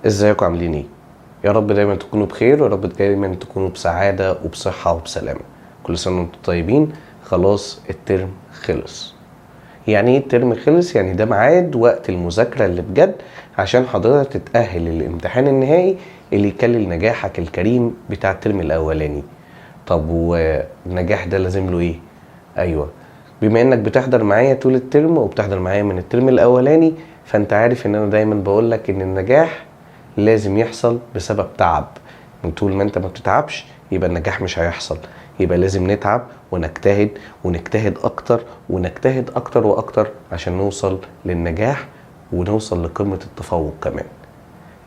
ازيكم عاملين ايه؟ يا رب دايما تكونوا بخير، ويا رب دايما تكونوا بسعادة وبصحة وبسلامة. كل سنة وانتم طيبين. خلاص الترم خلص. يعني ايه الترم خلص؟ يعني ده ميعاد وقت المذاكرة اللي بجد عشان حضرتك تتأهل للامتحان النهائي اللي يكلل نجاحك الكريم بتاع الترم الاولاني. طب والنجاح ده لازم له ايه؟ ايوه، بما انك بتحضر معايا طول الترم وبتحضر معايا من الترم الاولاني، فانت عارف ان انا دايما بقولك ان النجاح لازم يحصل بسبب تعب. من طول ما انت ما بتتعبش يبقى النجاح مش هيحصل. يبقى لازم نتعب ونجتهد ونجتهد اكتر ونجتهد اكتر واكتر عشان نوصل للنجاح ونوصل لقمة التفوق كمان.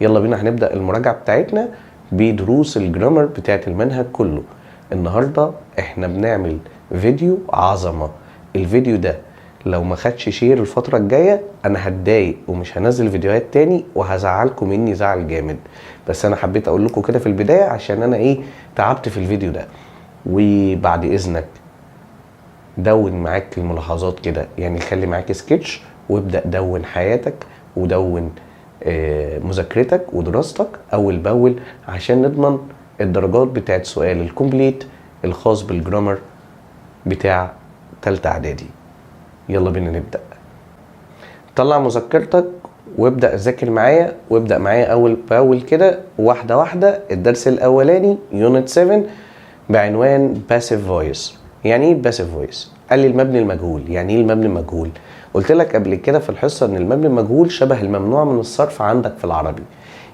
يلا بينا هنبدأ المراجعة بتاعتنا بدروس الجرامر بتاعت المنهج كله. النهاردة احنا بنعمل فيديو عظمة. الفيديو ده لو ما خدش شير الفترة الجاية انا هتضايق ومش هنزل فيديوهات تاني وهزعلكم مني زعل جامد. بس انا حبيت اقول لكم كده في البداية عشان انا تعبت في الفيديو ده. وبعد اذنك دون معاك الملاحظات كده، يعني خلي معاك سكتش وابدأ دون حياتك ودون مذاكرتك ودراستك اول باول عشان نضمن الدرجات بتاعت سؤال الكومبليت الخاص بالجرامر بتاع تالتة اعدادي. يلا بينا نبدأ. طلع مذكرتك وابدأ ذاكر معايا وابدأ معايا اول باول كده واحدة واحدة. الدرس الاولاني يونت 7 بعنوان passive voice. يعني ايه passive voice؟ قال لي المبني المجهول. يعني ايه المبني المجهول؟ قلت لك قبل كده في الحصة ان المبني المجهول شبه الممنوع من الصرف عندك في العربي.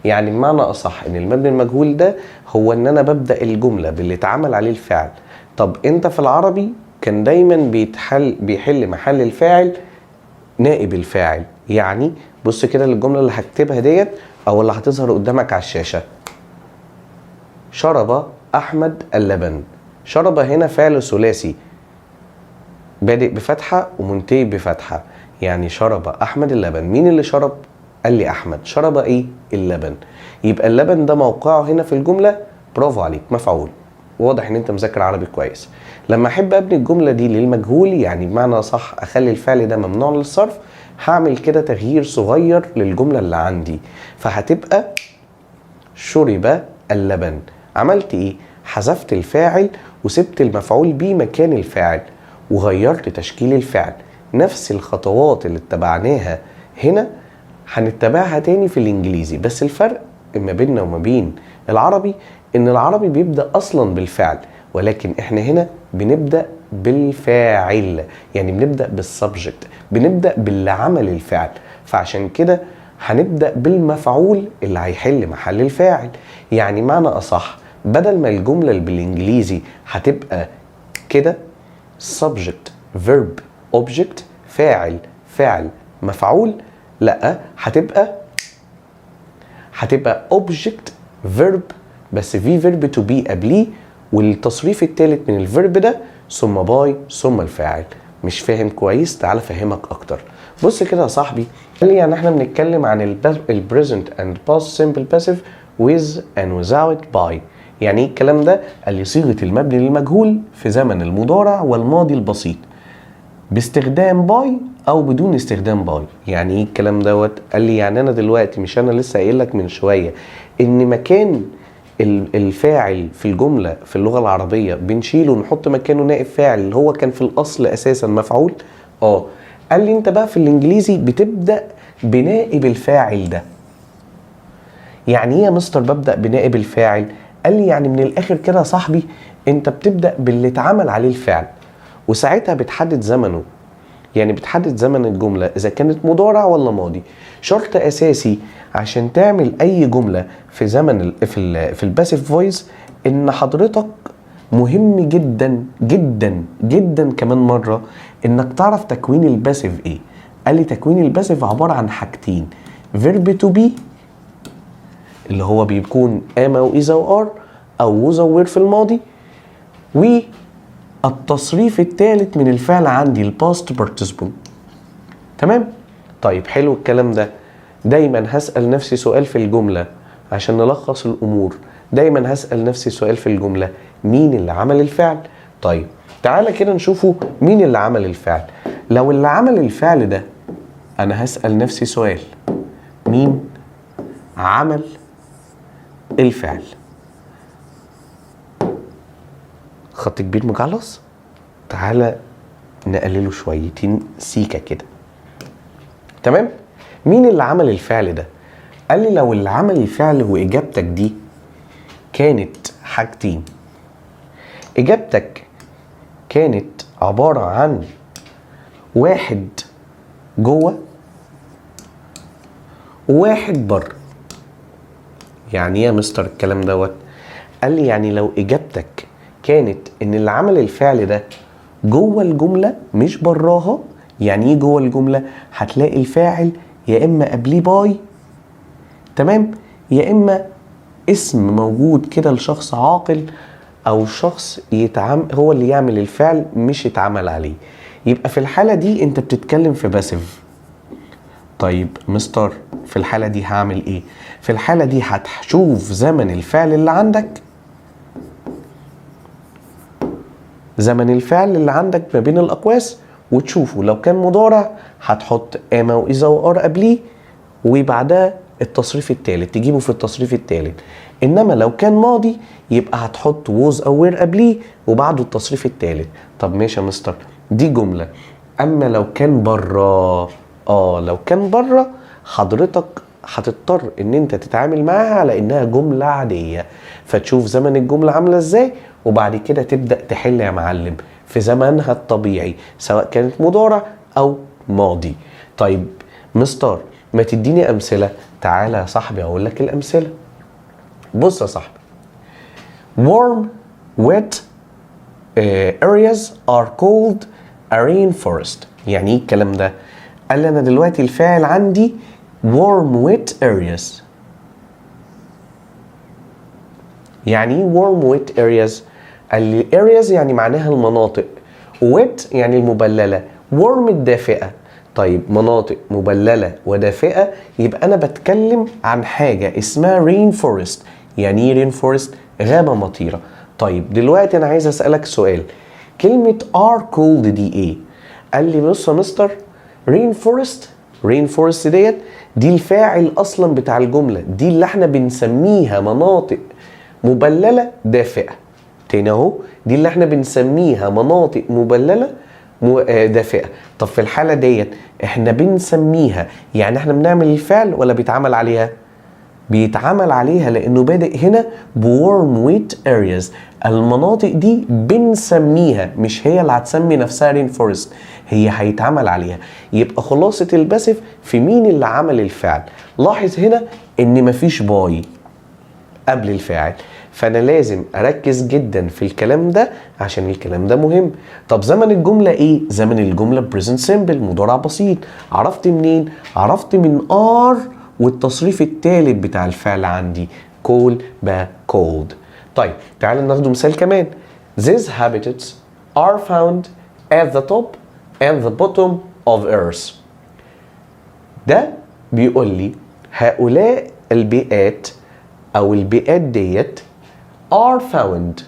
يعني بمعنى اصح ان المبني المجهول ده هو ان انا ببدأ الجملة باللي اتعمل عليه الفعل. طب انت في العربي كان دايما بيحل محل الفاعل نائب الفاعل. يعني بص كده للجملة اللي هكتبها ديت او اللي هتظهر قدامك على الشاشة. شرب احمد اللبن. شرب هنا فعل ثلاثي بادئ بفتحة ومنتهي بفتحة. يعني شرب احمد اللبن. مين اللي شرب؟ قال لي احمد. شرب ايه؟ اللبن. يبقى اللبن ده موقعه هنا في الجملة برافو عليك مفعول. واضح ان انت مذاكر عربي كويس. لما احب ابني الجملة دي للمجهول، يعني بمعنى صح اخلي الفعل ده ممنوع للصرف، هعمل كده تغيير صغير للجملة اللي عندي فهتبقى شرب اللبن. عملت ايه؟ حذفت الفاعل وسبت المفعول به مكان الفاعل وغيرت تشكيل الفعل. نفس الخطوات اللي اتبعناها هنا هنتبعها تاني في الانجليزي، بس الفرق ما بيننا وما بين العربي ان العربي بيبدأ اصلا بالفعل، ولكن احنا هنا بنبدأ بالفاعل. يعني بنبدأ بالسبجكت، بنبدأ باللي عمل الفعل. فعشان كده هنبدأ بالمفعول اللي هيحل محل الفاعل. يعني معنى أصح بدل ما الجملة اللي بالإنجليزي هتبقى كده subject verb object فاعل فعل مفعول، لا هتبقى object verb بس في verb to be قبليه والتصريف الثالث من الفيرب ده ثم باي ثم الفاعل. مش فاهم كويس؟ تعال افهمك اكتر. بص كده يا صاحبي، قال لي يعني احنا بنتكلم عن ال present and past simple passive with and without by. يعني ايه الكلام ده؟ قال لي صيغة المبني للمجهول في زمن المضارع والماضي البسيط باستخدام باي او بدون استخدام باي. يعني ايه الكلام دوت؟ قال لي يعني انا دلوقتي مش انا لسه قايل لك من شوية ان مكان الفاعل في الجملة في اللغة العربية بنشيله ونحط مكانه نائب فاعل اللي هو كان في الأصل أساسا مفعول؟ قال لي انت بقى في الإنجليزي بتبدأ بنائب الفاعل ده. يعني ايه يا مستر ببدأ بنائب الفاعل؟ قال لي يعني من الآخر كده يا صاحبي انت بتبدأ باللي اتعمل عليه الفعل وساعتها بتحدد زمنه. يعني بتحدد زمن الجملة إذا كانت مضارع ولا ماضي. شرط أساسي عشان تعمل أي جملة في زمن في الباسيف فويس إن حضرتك مهم جدا جدا جدا كمان مرة إنك تعرف تكوين الباسيف إيه. قال لي تكوين الباسيف عبارة عن حاجتين: verb to be اللي هو بيكون am أو is أو are أو was أو were في الماضي، والتصريف الثالث من الفعل عندي الباست participle. تمام؟ طيب حلو الكلام ده. دايما هسأل نفسي سؤال في الجملة عشان نلخص الأمور. دايما هسأل نفسي سؤال في الجملة: مين اللي عمل الفعل؟ طيب تعالى كده نشوفه مين اللي عمل الفعل. لو اللي عمل الفعل ده أنا هسأل نفسي سؤال: مين عمل الفعل. خط كبير مجعلص، تعالى نقلله شويتين سيكة كده. تمام؟ مين اللي عمل الفعل ده؟ قال لي لو اللي عمل الفعل وإجابتك دي كانت حاجتين، إجابتك كانت عبارة عن واحد جوه وواحد بره. يعني ايه يا مستر الكلام دوت؟ قال لي يعني لو إجابتك كانت إن اللي عمل الفعل ده جوه الجملة مش براها. يعني ايه جوه الجملة؟ هتلاقي الفاعل يا إما قبليه باي، تمام، يا إما اسم موجود كده لشخص عاقل أو شخص هو اللي يعمل الفعل مش يتعمل عليه. يبقى في الحالة دي أنت بتتكلم في باسيف. طيب مستر في الحالة دي هعمل إيه؟ في الحالة دي هتشوف زمن الفعل اللي عندك، زمن الفعل اللي عندك ما بين الأقواس، وتشوفه لو كان مضارع هتحط اما وإذا وار قبليه وبعدها التصريف الثالث، تجيبه في التصريف الثالث. انما لو كان ماضي يبقى هتحط ووز او وير قبليه وبعده التصريف الثالث. طب ماشي يا مستر دي جمله. اما لو كان بره، لو كان بره حضرتك هتضطر ان انت تتعامل معاها على انها جمله عاديه، فتشوف زمن الجمله عامله ازاي وبعد كده تبدا تحل يا معلم في زمنها الطبيعي سواء كانت مضارع او ماضي. طيب مستر ما تديني امثله؟ تعالى يا صاحبي اقول لك الامثله. بص يا صاحبي، warm wet areas are called a rainforest. يعني ايه الكلام ده؟ قال لي انا دلوقتي الفاعل عندي warm wet areas. يعني ايه warm wet areas؟ قال لي areas يعني معناها المناطق، wet يعني المبلله، warm الدافئه. طيب مناطق مبلله ودافئه، يبقى انا بتكلم عن حاجه اسمها rainforest. يعني ايه rainforest؟ غابه مطيره. طيب دلوقتي انا عايز اسالك سؤال، كلمه are cold دي ايه؟ قال لي بص يا مستر rainforest دي الفاعل اصلا بتاع الجمله دي اللي احنا بنسميها مناطق مبلله دافئه. تاني اهو، دي اللي احنا بنسميها مناطق مبلله دافئه. طب في الحاله ديت احنا بنسميها يعني احنا بنعمل الفعل ولا بيتعمل عليها؟ بيتعمل عليها لانه بادئ هنا بورم ويت ارياز. المناطق دي بنسميها، مش هي اللي هتسمي نفسها رين فورست، هي هيتعمل عليها. يبقى خلاصه الباسف في مين اللي عمل الفعل. لاحظ هنا ان مفيش باي قبل الفاعل، فانا لازم اركز جدا في الكلام ده عشان الكلام ده مهم. طب زمن الجمله ايه؟ زمن الجمله بريزنت سيمبل، مضارع بسيط. عرفت منين؟ عرفت من ار والتصريف الثالث بتاع الفعل عندي كول بقى cold. طيب تعالوا ناخد مثال كمان. These habitats are found at the top and the bottom of earth. ده بيقول لي هؤلاء البيئات او البيئات ديت are found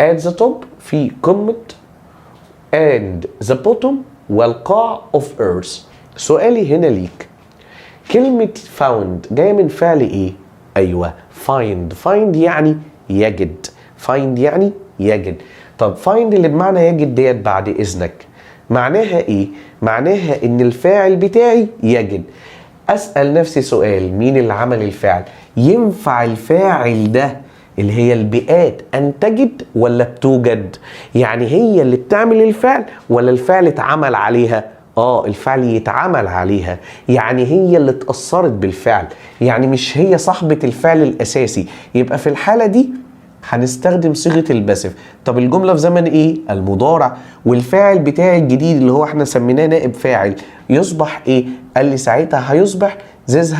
at the top في قمة and the bottom والقاع of earth. سؤالي هنا ليك، كلمة found جاية من فعل ايه؟ ايوه find يعني يجد، find يعني يجد. طب find اللي بمعنى يجد ديت بعد اذنك معناها ايه؟ معناها ان الفاعل بتاعي يجد. اسأل نفسي سؤال، مين اللي عمل الفعل؟ ينفع الفاعل ده اللي هي البيئات ان تجد ولا بتوجد؟ يعني هي اللي بتعمل الفعل ولا الفعل اتعمل عليها؟ الفعل يتعمل عليها، يعني هي اللي اتأثرت بالفعل، يعني مش هي صاحبة الفعل الاساسي. يبقى في الحالة دي هنستخدم صيغة الباسف. طب الجملة في زمن ايه؟ المضارع، والفاعل بتاعي الجديد اللي هو احنا سميناه نائب فاعل يصبح ايه؟ قال لي ساعتها هيصبح these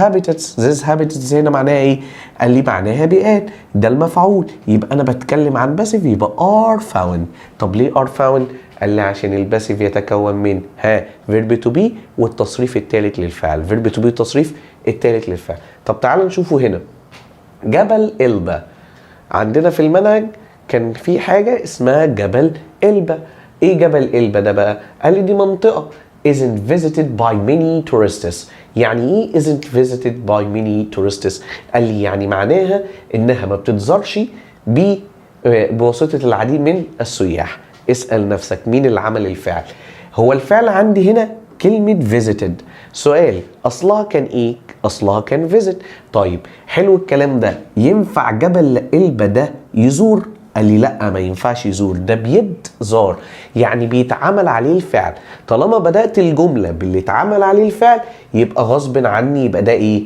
habitats هنا معناها ايه؟ قال لي معناها بيئات، ده المفعول. يبقى انا بتكلم عن باسف يبقى are found. طب ليه are found؟ قال لي عشان الباسف يتكون من verb to be والتصريف الثالث للفعل. verb to be التصريف الثالث للفعل. طب تعالوا نشوفه هنا. جبل إلبا عندنا في المنهج كان في حاجة اسمها جبل إلبا. ايه جبل إلبا ده بقى؟ قال لي دي منطقة isn't visited by many tourists. يعني ايه isn't visited by many tourists؟ قال لي يعني معناها انها ما بتتزارش بواسطة العديد من السياح. اسأل نفسك مين اللي عمل الفعل. هو الفعل عندي هنا كلمة visited. سؤال، أصلها كان إيه؟ أصلها كان visit. طيب حلو الكلام ده، ينفع جبل إلبا ده يزور؟ قال لي لأ ما ينفعش يزور، ده بيد زار، يعني بيتعمل عليه الفعل. طالما بدأت الجملة باللي اتعمل عليه الفعل يبقى غصب عني يبقى ده إيه؟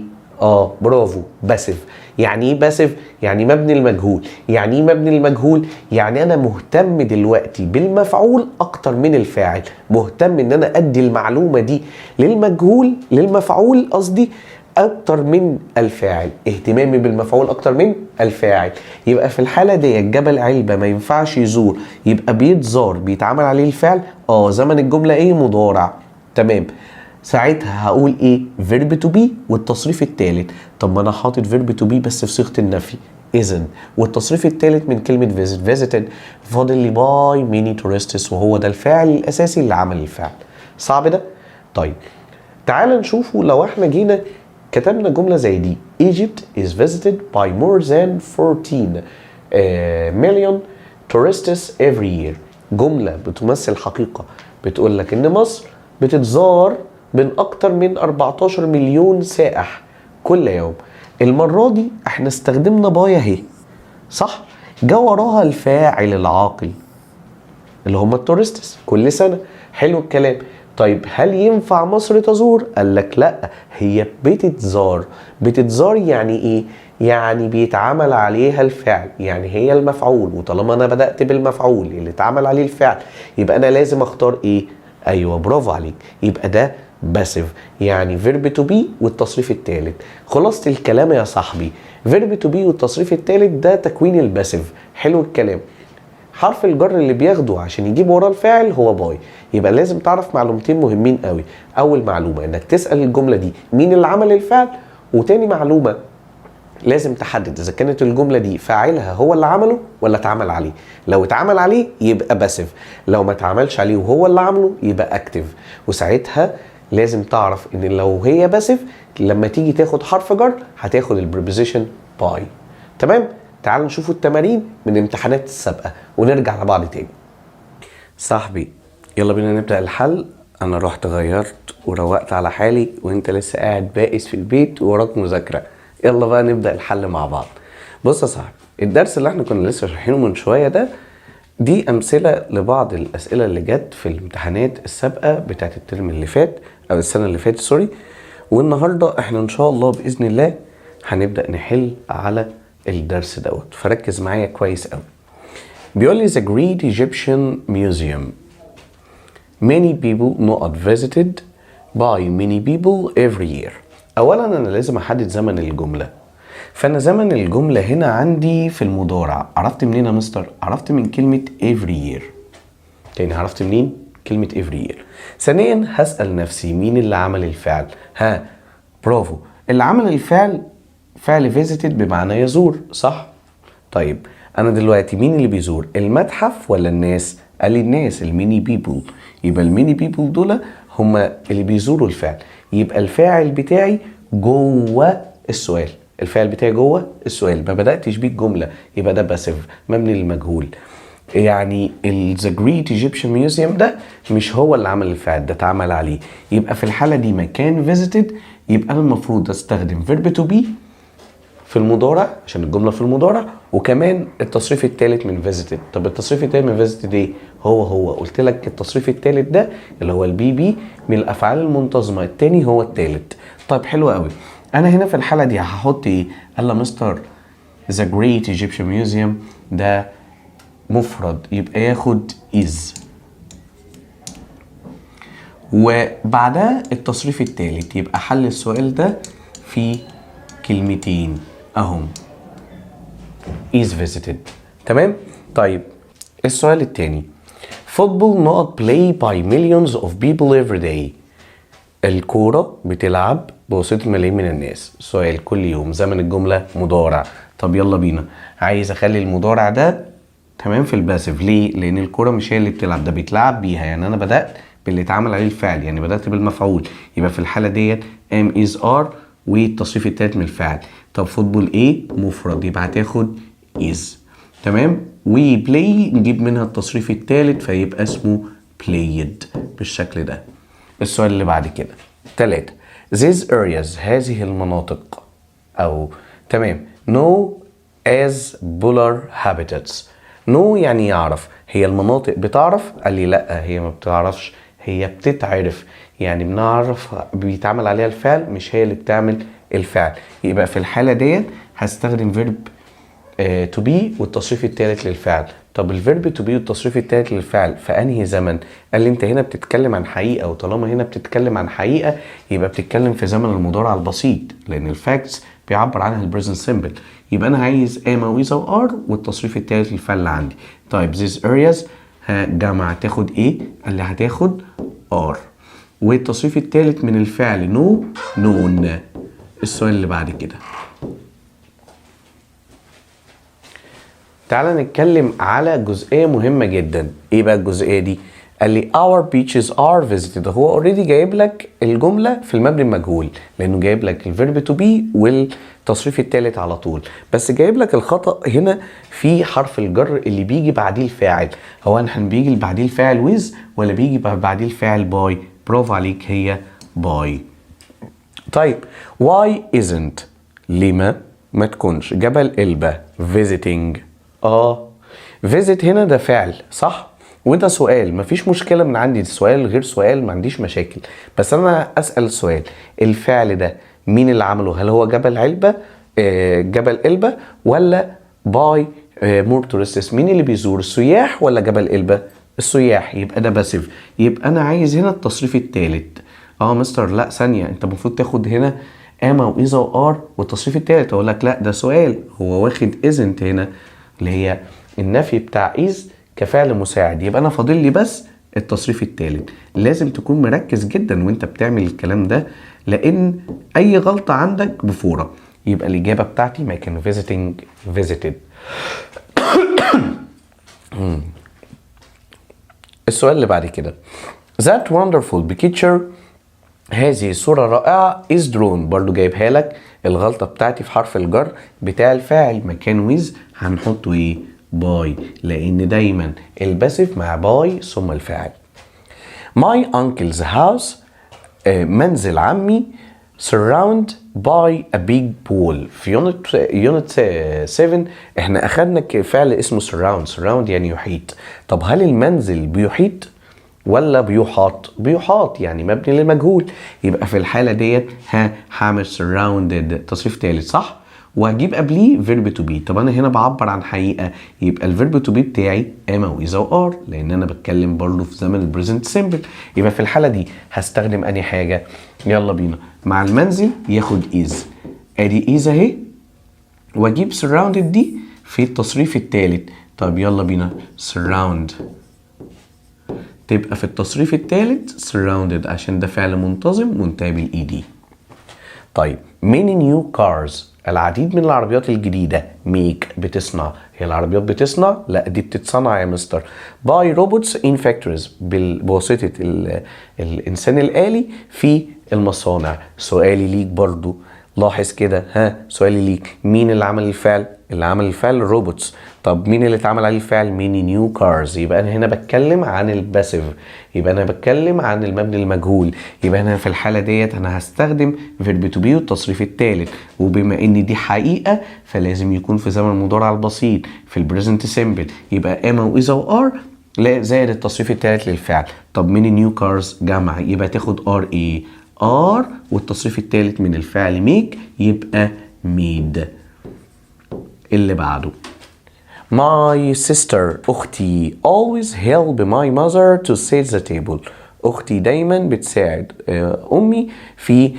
برافو، باسيف. يعني ايه باسيف؟ يعني مبني المجهول. يعني ايه مبني المجهول؟ يعني انا مهتم دلوقتي بالمفعول اكتر من الفاعل، مهتم ان انا ادي المعلومه دي للمفعول قصدي اكتر من الفاعل، اهتمامي بالمفعول اكتر من الفاعل. يبقى في الحاله دي جبل علبه ما ينفعش يزور، يبقى بيتزار بيتعمل عليه الفعل. زمن الجمله ايه؟ مضارع. تمام. ساعتها هقول ايه؟ فيرب تو بي والتصريف الثالث. طب ما انا حاطط فيرب تو بي بس في صيغه النفي اذن، والتصريف الثالث من كلمه فيزيت فيزيتد، فاضل لي باي ميني تورستس وهو ده الفاعل الاساسي اللي عمل الفعل. صعب ده؟ طيب تعال نشوفه. لو احنا جينا كتبنا جمله زي دي Egypt is visited by more than 14 million tourists every year. جمله بتمثل حقيقه، بتقول لك ان مصر بتتزار من اكتر من 14 مليون سائح كل يوم. المرة دي احنا استخدمنا باي اهي، صح؟ جا وراها الفاعل العاقل اللي هم التورستس كل سنة. حلو الكلام. طيب هل ينفع مصر تزور؟ قال لك لا، هي بتتزار. بتتزار يعني ايه؟ يعني بيتعمل عليها الفعل، يعني هي المفعول، وطالما انا بدأت بالمفعول اللي اتعمل عليه الفعل يبقى انا لازم اختار ايه؟ ايوه برافو عليك، يبقى ده باسيف، يعني فيرب تو بي والتصريف الثالث. خلاصة الكلام يا صاحبي، فيرب تو بي والتصريف الثالث ده تكوين الباسيف. حلو الكلام. حرف الجر اللي بياخده عشان يجيب وراه الفاعل هو باي. يبقى لازم تعرف معلومتين مهمين قوي. اول معلومه انك تسال الجمله دي مين اللي عمل الفعل، وتاني معلومه لازم تحدد اذا كانت الجمله دي فاعلها هو اللي عمله ولا اتعمل عليه. لو اتعمل عليه يبقى باسيف، لو ما اتعملش عليه وهو اللي عمله يبقى اكتف. وساعتها لازم تعرف ان لو هي باسيف لما تيجي تاخد حرف جر هتاخد البريبوزيشن باي. تمام. تعالوا نشوفوا التمارين من امتحانات السابقه ونرجع لبعض تاني. صاحبي يلا بينا نبدا الحل. انا رحت غيرت وروقت على حالي وانت لسه قاعد بائس في البيت ووراك مذاكره. يلا بقى نبدا الحل مع بعض. بص يا صاحبي، الدرس اللي احنا كنا لسه شارحينه من شويه ده دي امثله لبعض الاسئله اللي جت في الامتحانات السابقه بتاعت الترم اللي فات او السنه اللي فاتت سوري. والنهارده احنا ان شاء الله باذن الله هنبدا نحل على الدرس دوت، فركز معايا كويس قوي. بيقول لي the Great Egyptian Museum many people not visited by many people every year. اولا انا لازم احدد زمن الجمله، فانا زمن الجمله هنا عندي في المضارع. عرفت منين يا مستر؟ عرفت من كلمه every year. تاني عرفت منين؟ كلمه every year. ثانيا هسال نفسي مين اللي عمل الفعل. برافو، اللي عمل الفعل فعل visited بمعنى يزور، صح؟ طيب انا دلوقتي مين اللي بيزور؟ المتحف ولا الناس؟ قال لي الناس، الميني بيبل. يبقى الميني بيبل دول هم اللي بيزوروا الفعل، يبقى الفاعل بتاعي جوه السؤال. الفاعل بتاعي جوه السؤال، ما بداتش بيه الجمله، يبقى ده باسيف مبني للمجهول. يعني The Great Egyptian Museum ده مش هو اللي عمل الفعل، ده اتعمل عليه. يبقى في الحاله دي مكان visited، يبقى انا المفروض استخدم verb to be في المضارع عشان الجمله في المضارع، وكمان التصريف الثالث من visited. طب التصريف الثالث من visited ايه؟ هو قلت لك التصريف الثالث ده اللي هو البي بي من الافعال المنتظمه، الثاني هو الثالث. طيب حلو قوي. انا هنا في الحاله دي هحط ايه؟ قال لي مستر The Great Egyptian Museum ده مفرد يبقى ياخد is، وبعدها التصريف الثالث، يبقى حل السؤال ده في كلمتين اهم is visited. تمام. طيب السؤال الثاني football not play by millions of people every day. الكورة بتلعب بواسطة ملايين من الناس. سؤال كل يوم، زمن الجملة مضارع. طب يلا بينا، عايز اخلي المضارع ده تمام في الباسيف. ليه؟ لان الكورة مش هي اللي بتلعب، ده بيتلعب بيها. يعني انا بدأت باللي اتعمل عليه الفعل، يعني بدأت بالمفعول، يبقى في الحالة ديت am is are والتصريف التالت من الفعل. طب فوتبول ايه؟ مفرد، يبقى هتاخد is. تمام. وبلاي نجيب منها التصريف التالت فيبقى اسمه played بالشكل ده. السؤال اللي بعد كده 3. These areas هذه المناطق أو تمام know as polar habitats. know يعني يعرف، هي المناطق بتعرف؟ قال لي لا هي ما بتعرفش، هي بتتعرف، يعني بنعرف بيتعمل عليها الفعل مش هي اللي بتعمل الفعل. يبقى في الحالة ديت هستخدم verb to be والتصريف الثالث للفعل. طب الفيرب to be والتصريف الثالث للفعل في انهي زمن؟ قال لي انت هنا بتتكلم عن حقيقه، وطالما هنا بتتكلم عن حقيقه يبقى بتتكلم في زمن المضارع البسيط، لان الفاكتس بيعبر عنها البريزنت سيمبل. يبقى انا عايز am و is و are والتصريف الثالث للفعل اللي عندي. طيب these areas جمع تاخد ايه؟ قال لي هتاخد are، والتصريف الثالث من الفعل know known. السؤال اللي بعد كده تعال نتكلم على جزئية مهمة جدا. ايه بقى الجزئية دي؟ قال لي our beaches are visited. هو اوريدي جايب لك الجملة في المبني المجهول، لانه جايب لك الفيرب تو بي والتصريف الثالث على طول، بس جايب لك الخطأ هنا في حرف الجر اللي بيجي بعديه الفاعل. هو احنا بيجي بعديه الفاعل with ولا بيجي بعديه الفاعل by؟ برافو عليك، هي by. طيب why isn't لما ما تكونش جبل إلبة visiting؟ visit هنا ده فعل صح؟ وده سؤال، مفيش مشكلة من عندي، سؤال غير سؤال ما عنديش مشاكل، بس أنا أسأل سؤال، الفعل ده مين اللي عمله؟ هل هو جبل علبة جبل إلبة ولا باي مور تورستس؟ مين اللي بيزور، السياح ولا جبل إلبة؟ السياح، يبقى ده باسيف. يبقى أنا عايز هنا التصريف الثالث. مستر لا ثانية، أنت المفروض تاخد هنا اما واذا وار والتصريف الثالث. اقول لك لا ده سؤال، هو واخد isn't هنا اللي هي النفي بتاع is كفعل مساعد، يبقى انا فاضل لي بس التصريف الثالث. لازم تكون مركز جدا وانت بتعمل الكلام ده، لان اي غلطة عندك بفورة. يبقى الاجابة بتاعتي ما كان visiting visited. السؤال اللي بعد كده that wonderful picture هذه صورة رائعة is drawn، برضو جايبها لك الغلطة بتاعتي في حرف الجر بتاع الفاعل مكان with هنحطه ايه؟ باي، لان دايما الباسيف مع باي ثم الفاعل. my uncle's house منزل عمي surround by a big pool. في unit 7 احنا اخدنا فعل اسمه surround يعني يحيط. طب هل المنزل بيحيط ولا بيحاط؟ بيحاط يعني مبني للمجهول، يبقى في الحالة ديت هعمل surrounded تصريف ثالث صح؟ وهجيب قبليه verb to be. طب انا هنا بعبر عن حقيقة، يبقى الverb to be بتاعي اما واذا وار، لان انا بتكلم برضه في زمن البريزنت سيمبل. يبقى في الحالة دي هستخدم انهي حاجة؟ يلا بينا. مع المنزل ياخد is، ادي is اهي، واجيب surrounded دي في التصريف الثالث. طب يلا بينا surround تبقى في التصريف الثالث surrounded عشان ده فعل منتظم منتهي بالاي دي. طيب many new cars العديد من العربيات الجديدة make بتصنع، هي العربيات بتصنع؟ لا دي بتتصنع يا مستر by robots in factories بواسطة الإنسان الآلي في المصانع. سؤالي ليك برضو لاحظ كده، سؤالي ليك، مين اللي عمل الفعل؟ اللي عمل الفعل روبوتس. طب مين اللي اتعمل عليه الفعل؟ ميني نيو كارز. يبقى انا هنا بتكلم عن الباسيف، يبقى انا بتكلم عن المبني المجهول. يبقى انا في الحاله ديت انا هستخدم فيرب تو بي والتصريف الثالث، وبما ان دي حقيقه فلازم يكون في زمن المضارع البسيط في البريزنت سيمبل، يبقى اما واذا وار لا زائد التصريف الثالث للفعل. طب ميني نيو كارز جمع، يبقى تاخد ار ايه؟ ار والتصريف الثالث من الفعل ميك يبقى ميد. اللي بعده my sister أختي always help my mother to set the table. أختي دايما بتساعد أمي في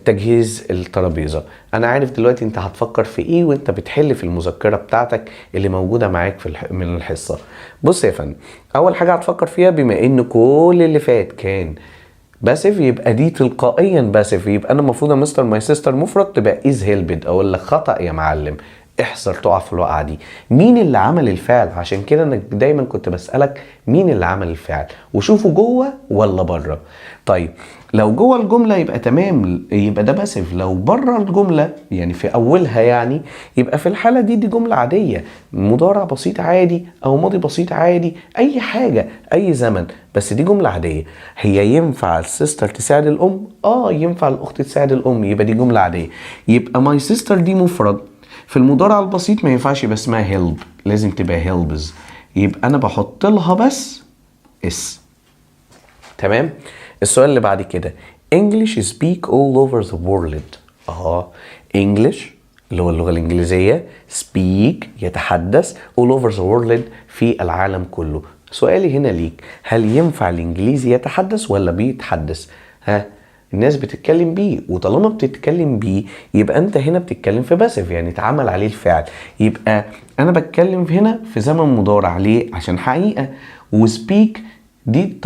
تجهيز الترابيزة. أنا عارف دلوقتي أنت هتفكر في إيه وأنت بتحل في المذكرة بتاعتك اللي موجودة معاك من الحصة. بص يا فندم، أول حاجة هتفكر فيها بما إن كل اللي فات كان باسيف يبقى دي تلقائيا باسيف، يبقى انا المفروض يا مستر ماي سيستر مفرد تبقى از هيلبد. اقول لك خطأ يا معلم، احذر تقع في الوقعة دي. مين اللي عمل الفعل؟ عشان كده انا دايما كنت بسألك مين اللي عمل الفعل، وشوفه جوه ولا بره. طيب لو جوه الجملة يبقى تمام، يبقى ده باسف. لو بره الجملة يعني في اولها يعني، يبقى في الحالة دي جملة عادية، مضارع بسيط عادي او ماضي بسيط عادي، اي حاجة اي زمن، بس دي جملة عادية. هي ينفع السيستر تساعد الام؟ ينفع الاخت تساعد الام، يبقى دي جملة عادية. يبقى ماي سيستر دي مفرد، في المضارع البسيط ما ينفعش يبقى اسمها help، لازم تبقى helps. يبقى انا بحط لها بس اس. تمام. السؤال اللي بعد كده English speak all over the world. English اللي هو اللغة الإنجليزية، speak يتحدث all over the world في العالم كله. سؤالي هنا ليك، هل ينفع الإنجليزي يتحدث ولا بيتحدث؟ الناس بتتكلم بيه، وطالما بتتكلم بيه يبقى انت هنا بتتكلم في باسف، يعني اتعمل عليه الفعل. يبقى انا بتكلم هنا في زمن مضارع. ليه؟ عشان حقيقة. وسبيك دي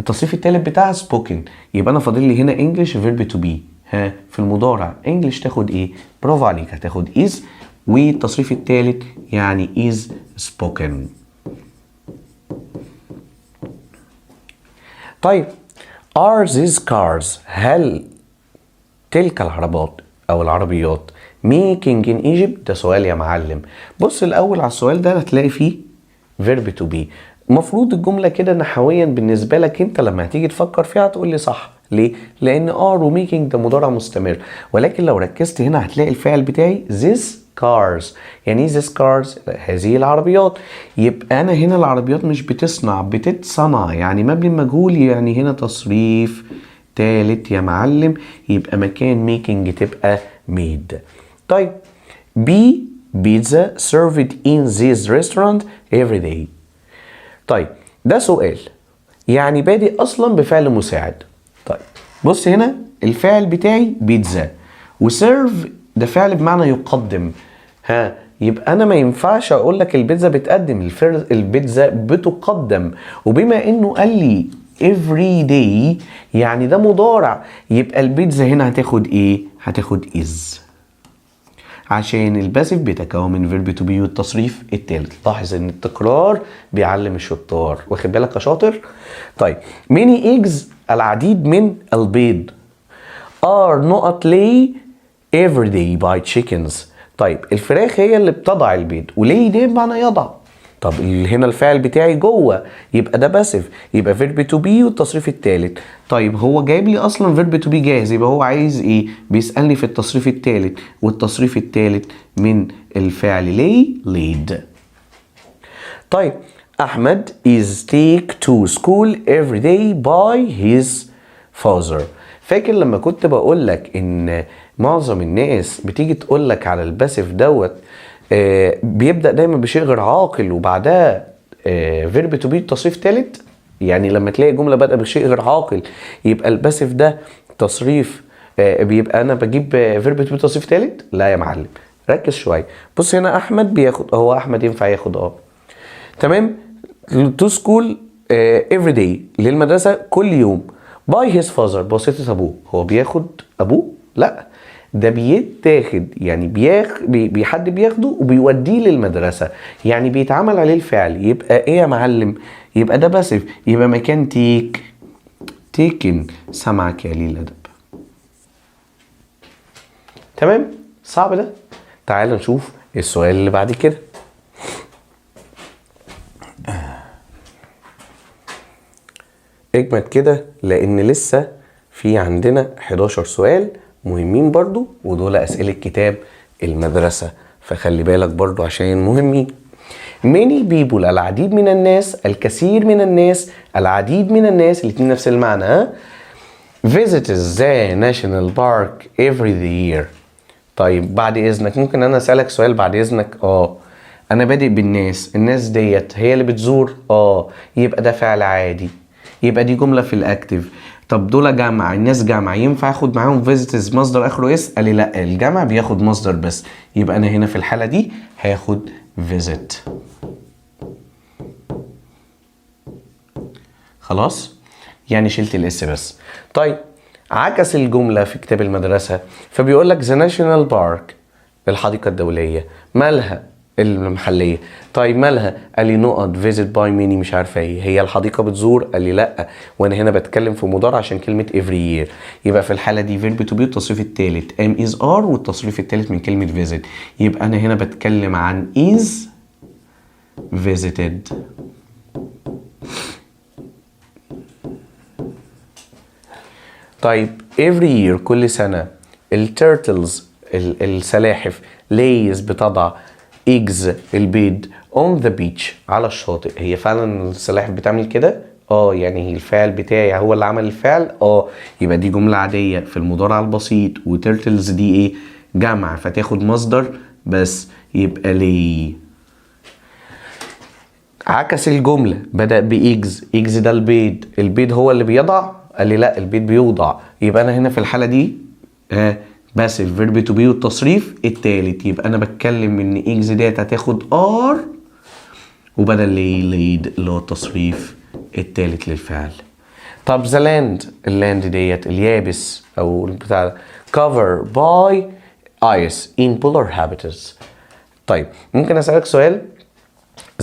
التصريف الثالث بتاعها spoken، يبقى انا فاضل لي هنا English verb to be. في المضارع English تاخد ايه؟ برافو عليك، هتاخد is، والتصريف الثالث يعني is spoken. طيب are these cars، هل تلك العربات او العربيات making in Egypt؟ ده سؤال يا معلم. بص الاول على السؤال ده هتلاقي فيه verb to be. المفروض الجمله كده نحويا بالنسبه لك انت لما هتيجي تفكر فيها هتقول لي صح. ليه؟ لان are و making ده مضارع مستمر، ولكن لو ركزت هنا هتلاقي الفعل بتاعي this cars. يعني this cars هذه العربيات. يبقى انا هنا العربيات مش بتصنع، بتتصنع، يعني مبني مجهول، يعني هنا تصريف تالت يا معلم، يبقى مكان making تبقى made. طيب B pizza served in this restaurant every day. طيب ده سؤال يعني بادئ اصلا بفعل مساعد. طيب بص هنا الفعل بتاعي بيتزا، وسيرف ده فعل بمعنى يقدم. يبقى انا ما ينفعش اقول لك البيتزا بتقدم، البيتزا بتقدم. وبما انه قال لي every day يعني ده مضارع، يبقى البيتزا هنا هتاخد ايه؟ هتاخد is، عشان الباسيف بيتكون من فيرب تو بي والتصريف التالت. لاحظ ان التكرار بيعلم الشطار، واخد بالك يا شاطر؟ طيب many eggs العديد من البيض are not lay every day by chickens. طيب الفراخ هي اللي بتضع البيض، وليه دي بمعنى يضع. طب هنا الفعل بتاعي جوه، يبقى ده باسيف، يبقى فيرب تو بي والتصريف الثالث. طيب هو جايب لي اصلا فيرب تو بي جاهز، يبقى هو عايز ايه؟ بيسالني في التصريف الثالث، والتصريف الثالث من الفعل لي laid. طيب احمد is take to school every day by his father. فاكر لما كنت بقول لك ان معظم الناس بتيجي تقول لك على الباسيف دوت بيبدأ دايما بشيء غير عاقل وبعدها فيرب تو بي تصريف ثالث. يعني لما تلاقي جملة بدأ بشيء غير عاقل يبقى الباسيف ده تصريف بيبقى انا بجيب فيرب تو بي تصريف ثالث. لا يا معلم ركز شوية. بص هنا احمد بياخد، هو احمد ينفع ياخد تمام تو سكول every day للمدرسة كل يوم. باي هيز فازر بواسطة ابوه. هو بياخد ابوه؟ لا ده بيتاخد، يعني حد بياخده وبيوديه للمدرسة، يعني بيتعمل عليه الفعل. يبقى ايه يا معلم؟ يبقى ده باسف، يبقى مكان تيك تيكن. سمعك يا قليل الادب. تمام؟ صعب ده؟ تعال نشوف السؤال اللي بعد كده. اجمد كده لان لسه في عندنا 11 سؤال مهمين برضو، ودول اسئلة كتاب المدرسة، فخلي بالك برضو عشان مهمين. many people العديد من الناس، الكثير من الناس، العديد من الناس، الاتنين نفس المعنى. visits the national park every year. طيب بعد اذنك ممكن انا اسألك سؤال بعد اذنك؟ انا بادئ بالناس، الناس ديت هي اللي بتزور، يبقى ده فعل عادي، يبقى دي جملة في الاكتف. طب دول جمع، الناس جمع، ينفع اخد معاهم visitors مصدر اخره اس؟ قال لي لا الجمع بياخد مصدر بس، يبقى انا هنا في الحالة دي هاخد visit. خلاص يعني شلت الاس بس. طيب عكس الجملة في كتاب المدرسة، فبيقول لك the national park الحديقة الدولية. مالها؟ المحلية. طيب مالها؟ قال لي نقط visit by ميني مش عارفة ايه. هي الحديقة بتزور؟ قال لي لا، وانا هنا بتكلم في مضارع عشان كلمة every year. يبقى في الحالة دي verb to be التصريف الثالث am is are والتصريف الثالث من كلمة visit. يبقى انا هنا بتكلم عن is visited. طيب every year كل سنة التيرتلز السلاحف lays بتضع eggs البيض on the beach على الشاطئ. هي فعلا السلاحف بتعمل كده؟ يعني هي الفعل بتاعي هو اللي عمل الفعل. يبقى دي جملة عادية في المضارع البسيط، وتيرتلز دي ايه؟ جمع، فتاخد مصدر بس، يبقى ليه. عكس الجملة، بدأ بإيجز، إيجز ده البيض، البيض هو اللي بيضع؟ قال لي لا، البيض بيوضع. يبقى أنا هنا في الحالة دي بس الفيرب تو بي والتصريف التالت. يبقى أنا بتكلم إن إيجز ديت هتاخد آر وبدل ليد اللي هو التصريف التالت للفعل. طب ذا لاند، اللاند ديت اليابس أو بتاع cover by ice in polar habitats. طيب ممكن أسألك سؤال؟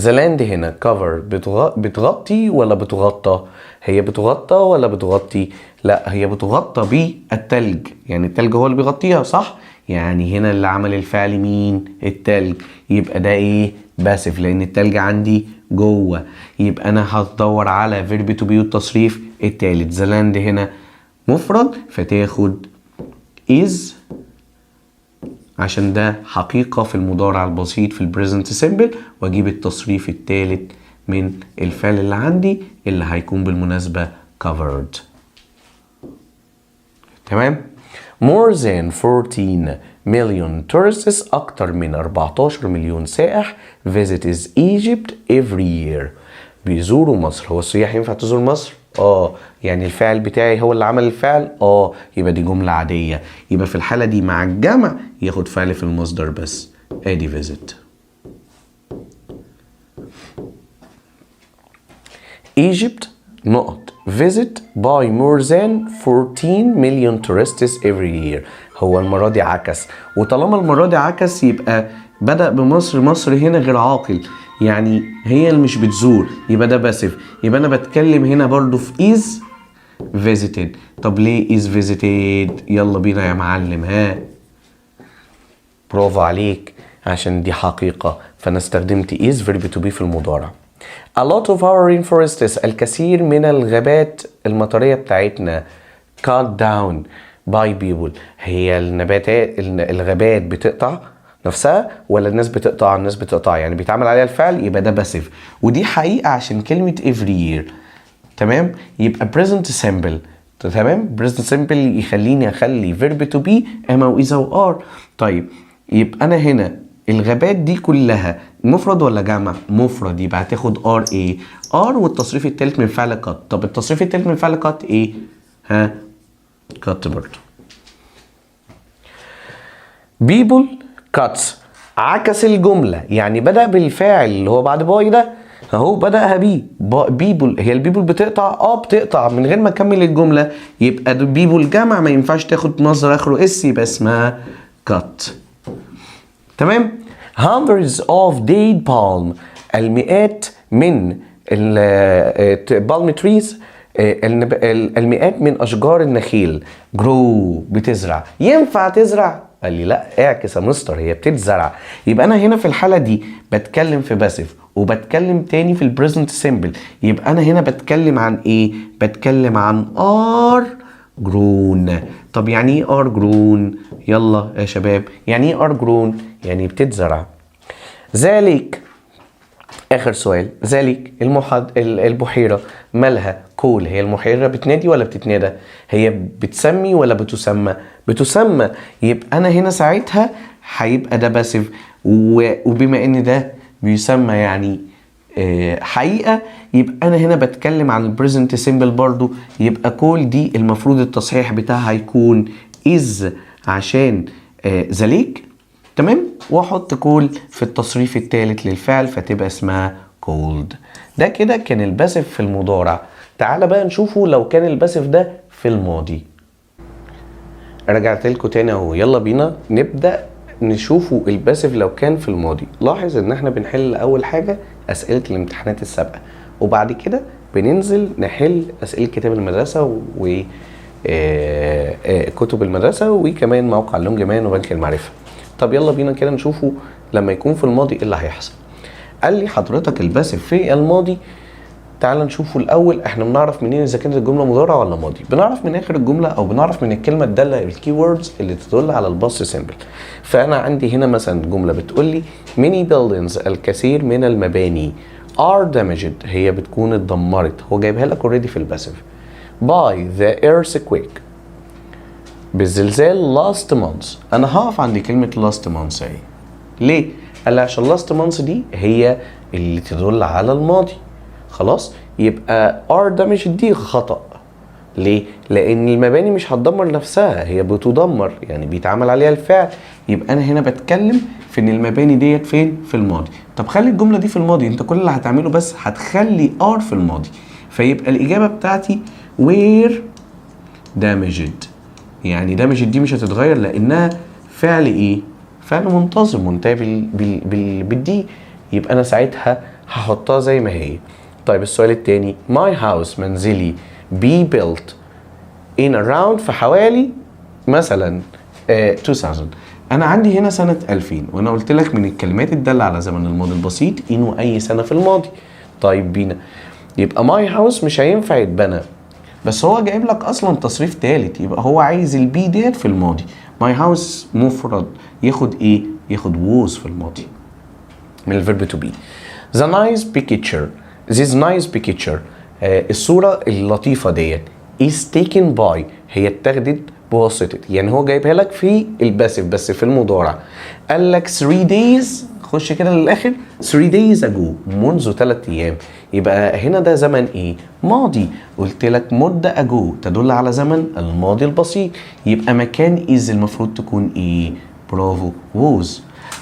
ذا لاند هنا cover بتغطي ولا بتغطى؟ هي بتغطى ولا بتغطي؟ لا، هي بتغطى بالتلج، يعني التلج هو اللي بيغطيها صح؟ يعني هنا اللي عمل الفعل مين؟ التلج. يبقى ده ايه؟ باسف، لان التلج عندي جوه. يبقى انا هدور على فيرب تو بي والتصريف التالت. ذا لاند هنا مفرد فتاخد is عشان ده حقيقة في المضارع البسيط في البريزنت سيمبل، واجيب التصريف الثالث من الفعل اللي عندي اللي هيكون بالمناسبة covered. تمام؟ more than 14 million tourists، أكتر من 14 مليون سائح visits Egypt every year، بيزوروا مصر. هو السياح ينفع تزور مصر؟ يعني الفعل بتاعي هو اللي عمل الفعل؟ يبقى دي جملة عادية. يبقى في الحالة دي مع الجمع ياخد فعل في المصدر بس، ادي visit. Egypt نقط visit by more than 14 million tourists every year. هو المرة دي عكس، وطالما المرة دي عكس يبقى بدأ بمصر. مصر هنا غير عاقل، يعني هي اللي مش بتزور، يبقى ده باسف. يبقى انا بتكلم هنا برضو في is visited. طب ليه is visited؟ يلا بينا يا معلم. برافو عليك، عشان دي حقيقة فانا استخدمت is verb to be في المضارع. A lot of our rainforests، الكثير من الغابات المطرية بتاعتنا cut down by people. هي الغابات بتقطع نفسها ولا الناس بتقطع؟ الناس بتقطع، يعني بيتعمل عليها الفعل، يبقى ده باسف. ودي حقيقة عشان كلمة every year. تمام؟ يبقى present simple. تمام؟ present simple يخليني اخلي verb to be اما واذا وار. طيب يبقى انا هنا الغابات دي كلها مفرد ولا جمع؟ مفرد، يبقى هتاخد ار ايه؟ ار والتصريف الثالث من فعل cut. طب التصريف الثالث من فعل cut ايه؟ cut برضه. people cuts، عكس الجملة، يعني بدأ بالفاعل اللي هو بعد باي ده اهو، بدأها بي بيبول. هي البيبول بتقطع؟ بتقطع من غير ما اكمل الجملة. يبقى بيبول جمع ما ينفعش تاخد مصدر اخره اس، يبقى اسمها cut. تمام؟ hundreds of date palm، المئات من palm trees، المئات من اشجار النخيل grow بتزرع. ينفع تزرع؟ قال لي لا، اعكس يا مستر، هي بتتزرع. يبقى انا هنا في الحاله دي بتكلم في باسف وبتكلم تاني في البريزنت سيمبل. يبقى انا هنا بتكلم عن ايه؟ بتكلم عن ار جرون. طب يعني ايه ار جرون؟ يلا يا شباب، يعني ايه ار جرون؟ يعني بتتزرع. ذلك، اخر سؤال، ذلك البحيره مالها؟ كول. هي البحيره بتنادي ولا بتتنادى؟ هي بتسمي ولا بتسمى؟ بتسمى. يبقى انا هنا ساعتها هيبقى ده باسف، وبما ان ده بيسمى يعني حقيقه، يبقى انا هنا بتكلم عن البريزنت سيمبل برضو. يبقى كول دي المفروض التصحيح بتاعها هيكون is عشان ذلك. تمام؟ واحط كول في التصريف الثالث للفعل فتبقى اسمها cold. ده كده كان الباسف في المضارع. تعال بقى نشوفه لو كان الباسف ده في الماضي. رجعت لكم تاني اهو، يلا بينا نبدأ نشوفوا الباسيف لو كان في الماضي. لاحظ ان احنا بنحل اول حاجة اسئلة الامتحانات السابقة، وبعد كده بننزل نحل اسئلة كتاب المدرسة و كتب المدرسة، وكمان موقع اللونج مان وبنك المعرفة. طب يلا بينا كده نشوفوا لما يكون في الماضي ايه اللي هيحصل. قال لي حضرتك الباسيف في الماضي، تعال نشوفه الاول. احنا بنعرف منين اذا كانت الجمله مضارع ولا ماضي؟ بنعرف من اخر الجمله، او بنعرف من الكلمه الداله، الكي ووردز اللي تدل على الباست سيمبل. فانا عندي هنا مثلا جمله بتقول لي many buildings، الكثير من المباني، are damaged، هي بتكون اتدمرت. هو جايبها لك اوريدي في الباسيف. by the earthquake، بالزلزال last month. انا هقف عند كلمه last month اهي. ليه؟ قال لي عشان last month دي هي اللي تدل على الماضي. خلاص، يبقى are damaged دي خطأ. ليه؟ لأن المباني مش هتدمر نفسها، هي بتدمر، يعني بيتعمل عليها الفعل. يبقى أنا هنا بتكلم في إن المباني ديت فين؟ في الماضي. طب خلي الجملة دي في الماضي، أنت كل اللي هتعمله بس هتخلي are في الماضي. فيبقى الإجابة بتاعتي were damaged. يعني damaged دي مش هتتغير لأنها فعل إيه؟ فعل منتظم منتهي بالدي. يبقى أنا ساعتها هحطها زي ما هي. طيب السؤال التاني، my house، منزلي، be built in around، في حوالي مثلا 2000. انا عندي هنا سنة 2000، وانا قلت لك من الكلمات الدالة على زمن الماضي البسيط انه اي سنة في الماضي. طيب بينا، يبقى my house مش هينفع يتبنى، بس هو جايب لك اصلا تصريف ثالث، يبقى هو عايز البي ديت في الماضي. my house مفرد، ياخد ايه؟ ياخد was في الماضي من الفيرب to be. the nice picture، this nice picture، الصورة اللطيفة ديت is taken by، هي اتاخدت بواسطة. يعني هو جايبها لك في الباسيف بس في المضارع. قال لك 3 days، خش كده للآخر، 3 days ago، منذ 3 أيام. يبقى هنا ده زمن ايه؟ ماضي. قلت لك مدة ago تدل على زمن الماضي البسيط، يبقى مكان is المفروض تكون ايه؟ برافو، was.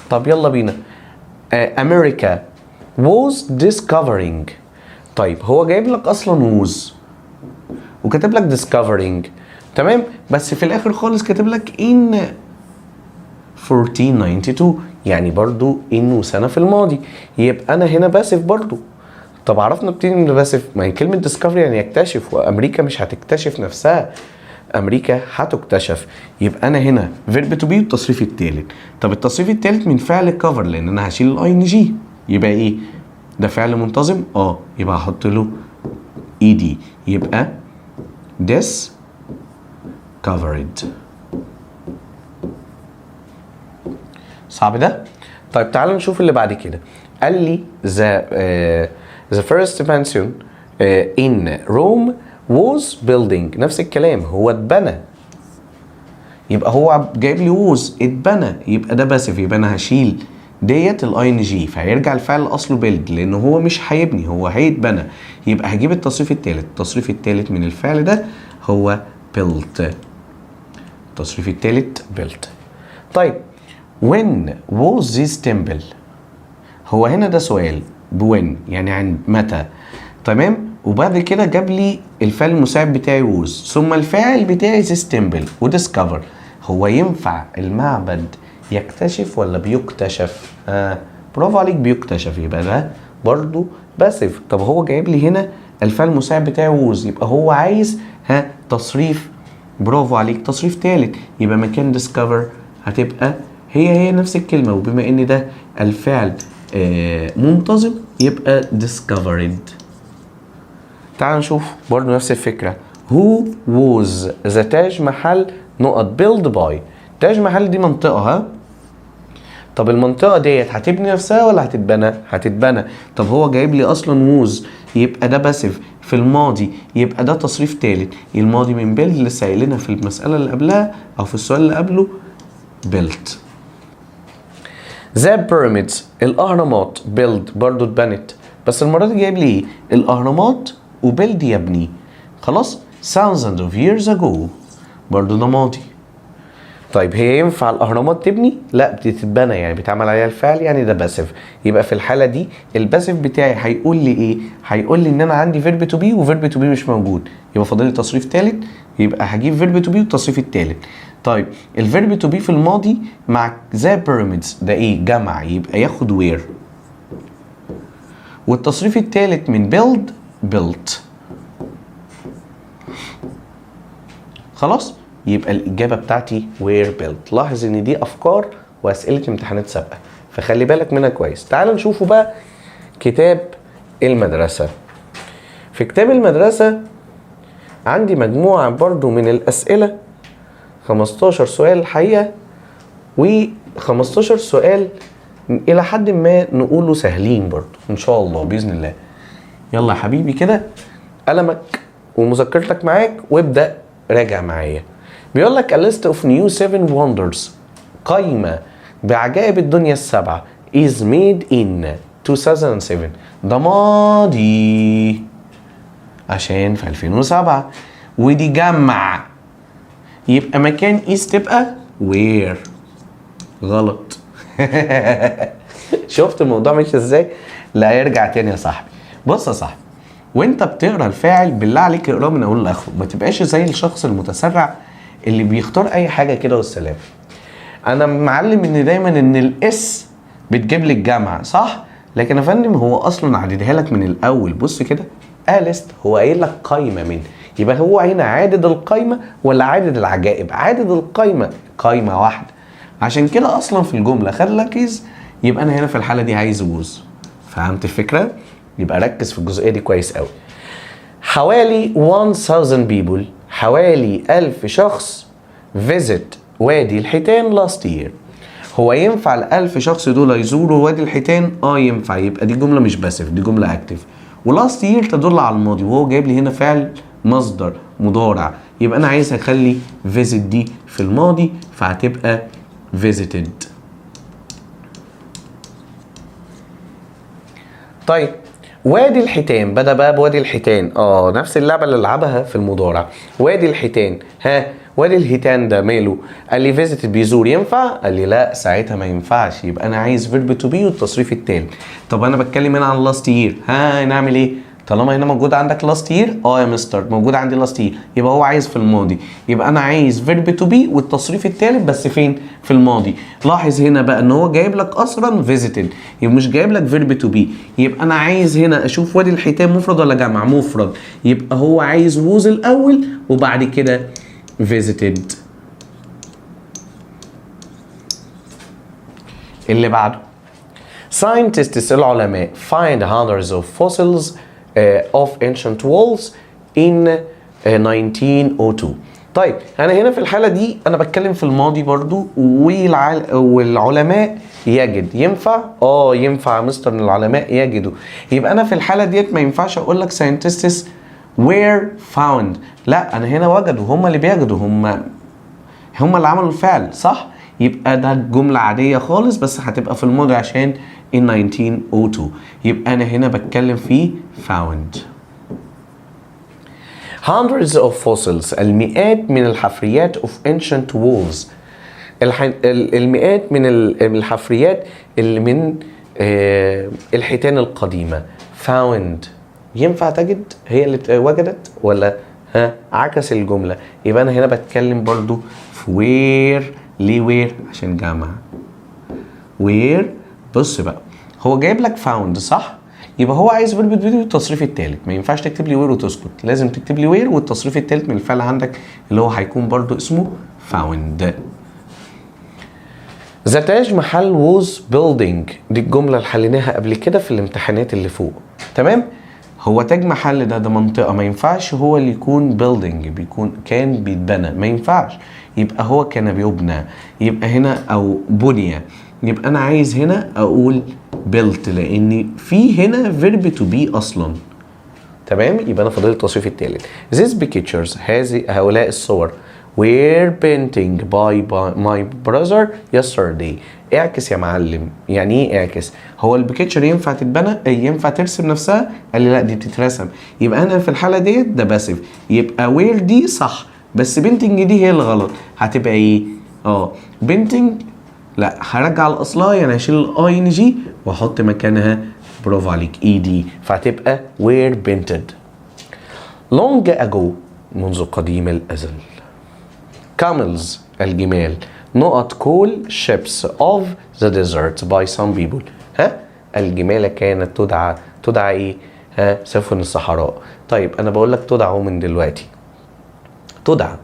طب يلا بينا، America was discovering. طيب هو جايب لك اصلا was وكاتب لك discovering، تمام، بس في الاخر خالص كاتب لك in 1492، يعني برضو انه سنه في الماضي. يبقى انا هنا باسف برضو. طب عرفنا بتيجي من باسف، ما هي كلمه discover يعني يكتشف، وامريكا مش هتكتشف نفسها، امريكا هتكتشف. يبقى انا هنا verb to be والتصريف الثالث. طب التصريف الثالث من فعل cover، لان انا هشيل الاي ان جي، يبقى ايه؟ ده فعل منتظم، يبقى هحط له ed، يبقى discovered. صعب ده؟ طيب تعالوا نشوف اللي بعد كده. قال لي the first mansion in Rome was building، نفس الكلام، هو اتبنى. يبقى هو جايب لي was اتبنى، يبقى ده باسف، يبقى انا هشيل ديت الاي ان جي، فهيرجع الفعل اصله بيلد، لانه هو مش هيبني، هو هيتبنى. يبقى هجيب التصريف الثالث. التصريف الثالث من الفعل ده هو built. التصريف الثالث built. طيب when was this temple؟ هو هنا ده سؤال بوين، يعني عند متى، تمام، وبعد كده جاب لي الفعل المساعد بتاعي was، ثم الفاعل بتاعي this temple وديسكفر. هو ينفع المعبد يكتشف ولا بيكتشف؟ برافو عليك، بيكتشف، يبقى ده برضو باسف. طب هو جايب لي هنا الفعل المساعد بتاعي was، يبقى هو عايز تصريف، برافو عليك، تصريف ثالث، يبقى مكان discover هتبقى هي نفس الكلمة، وبما ان ده الفعل منتظم يبقى discovered. تعال نشوف برضو نفس الفكرة. who was the تاج محل نقط build by. تاج محل دي منطقة، طب المنطقة ديت هتبني نفسها ولا هتتبنى؟ هتتبنى. طب هو جايب لي اصلا was، يبقى ده باسف في الماضي، يبقى ده تصريف ثالث. الماضي من build لسه قايلينها في المسألة اللي قبلها او في السؤال اللي قبله built. the pyramids، الاهرامات، build برضو اتبنت، بس المرة دي جايب لي ايه؟ الاهرامات وبيلد يبني. خلاص، thousands of years ago، برضو ده ماضي. طيب هي ينفع الاهرامات تبني؟ لا، بتتبنى، يعني بيتعمل عليها الفعل، يعني ده باسف. يبقى في الحاله دي الباسف بتاعي هيقول لي ايه؟ هيقول لي ان انا عندي فيرب تو بي وفيرب تو بي مش موجود، يبقى فاضل لي تصريف ثالث يبقى هجيب فيرب تو بي والتصريف التالت. طيب الفيرب تو بي في الماضي مع ذا بيراميدز ده ايه؟ جمع، يبقى ياخد وير. والتصريف التالت من build built. خلاص يبقى الإجابة بتاعتي were built. لاحظ إن دي أفكار وأسئلة امتحانات سابقة، فخلي بالك منها كويس. تعال نشوفوا بقى كتاب المدرسة. في كتاب المدرسة عندي مجموعة برضو من الأسئلة، 15 سؤال الحقيقة، و15 سؤال إلى حد ما نقوله سهلين برضو إن شاء الله بإذن الله. يلا يا حبيبي كده قلمك ومذكرتك معاك وابدأ راجع معايا. بيقول لك a list of new 7 wonders، قائمة بعجائب الدنيا السبعة is made in 2007. ده ماضي عشان في 2007، ودي جمع يبقى مكان is تبقى where. غلط. شفت الموضوع ماشي ازاي؟ لا يرجع تاني يا صاحبي. بص يا صاحبي، وانت بتقرا الفاعل بالله عليك اقراه من اوله لاخره، ما تبقاش زي الشخص المتسرع اللي بيختار اي حاجه كده والسلام. انا معلم ان دايما ان الاس بتجيب لي الجمع صح، لكن يا فندم هو اصلا عددها لك من الاول. بص كده ليست، هو قايل لك قايمه من، يبقى هو هنا عادد القايمه ولا عادد العجائب؟ عادد القايمه، قايمه واحده، عشان كده اصلا في الجمله خد لك از، يبقى انا هنا في الحاله دي عايز ووز. فهمت الفكره؟ يبقى ركز في الجزئيه دي كويس قوي. حوالي 1000 people، حوالي 1000 شخص visit وادي الحيتان last year. هو ينفع ال1000 شخص دول يزوروا وادي الحيتان؟ ينفع، يبقى دي جمله مش باسف، دي جمله اكتف. ولاست يير تدل على الماضي، وهو جايب لي هنا فعل مصدر مضارع، يبقى انا عايز اخلي visit دي في الماضي، فهتبقى visited. طيب وادي الحيتان، بدأ بقى بوادي الحيتان، نفس اللعبة اللي لعبها في المضارع. وادي الحيتان، وادي الحيتان ده ماله؟ قال لي فيزيت بيزور، ينفع؟ قال لي لا ساعتها ما ينفعش، يبقى انا عايز فيرب تو بي والتصريف التاني. طب انا بتكلم هنا عن لاست يير، نعمل ايه؟ طالما هنا موجود عندك لاست يير، يا مستر موجود عندي لاست يير، يبقى هو عايز في الماضي، يبقى انا عايز فيرب تو بي والتصريف التالت بس فين؟ في الماضي. لاحظ هنا بقى ان هو جايب لك اصلا فيزيتد، يبقى مش جايب لك فيرب تو بي، يبقى انا عايز هنا اشوف وادي الحيتان مفرد ولا جمع؟ مفرد، يبقى هو عايز ووز الاول وبعد كده visited. اللي بعده scientists العلماء find hundreds of fossils of ancient walls in 1902. طيب انا هنا في الحاله دي انا بتكلم في الماضي برضو، والعلماء يجد، ينفع؟ ينفع يا مستر ان العلماء يجدوا، يبقى انا في الحاله ديت ما ينفعش اقول لك scientists were found، لا انا هنا وجدوا، هم اللي بيجدوا، هم اللي عملوا الفعل صح، يبقى ده جملة عادية خالص بس هتبقى في الماضي عشان in 1902، يبقى انا هنا بتكلم في found. hundreds of fossils المئات من الحفريات of ancient walls، المئات من الحفريات اللي من الحيتان القديمة. found ينفع تجد، هي اللي وجدت ولا عكس الجملة؟ يبقى انا هنا بتكلم برضو في وير. ليه وير؟ عشان جمع. وير بص بقى هو جايب لك فاوند صح، يبقى هو عايز فيرب تو بي والتصريف التالت، ما ينفعش تكتب لي وير وتسكت، لازم تكتب لي وير والتصريف التالت من الفعل عندك اللي هو هيكون برضو اسمه فاوند. ذا تاج محل ووز بيلدينج، دي الجملة اللي حليناها قبل كده في الامتحانات اللي فوق، تمام؟ هو تاج محل ده منطقة، ما ينفعش هو اللي يكون building، بيكون كان بيتبنى، ما ينفعش، يبقى هو كان بيبنى، يبقى هنا او بني، يبقى انا عايز هنا اقول built لان في هنا verb to be اصلا، تمام؟ يبقى انا فاضل التصريف التالت. These pictures هؤلاء الصور were painting by my brother yesterday. اعكس يا معلم، يعني ايه اعكس؟ هو البيكتشر ينفع تتبنى؟ ينفع ترسم نفسها؟ قال لي لا دي بتترسم، يبقى انا في الحاله ديت ده باسف، يبقى وير دي صح بس بينتنج دي هي اللي غلط، هتبقى ايه؟ بينتنج لا هرجع لاصلها، يعني هشيل الاي ان جي واحط مكانها برافو عليك اي دي، فهتبقى were painted. long ago منذ قديم الأزل. camels الجمال نقط call ships of the desert by some people. ها الجمال كانت تدعى ايه؟ ها سفن الصحراء. طيب انا بقول لك تدعى من دلوقتي. تدعى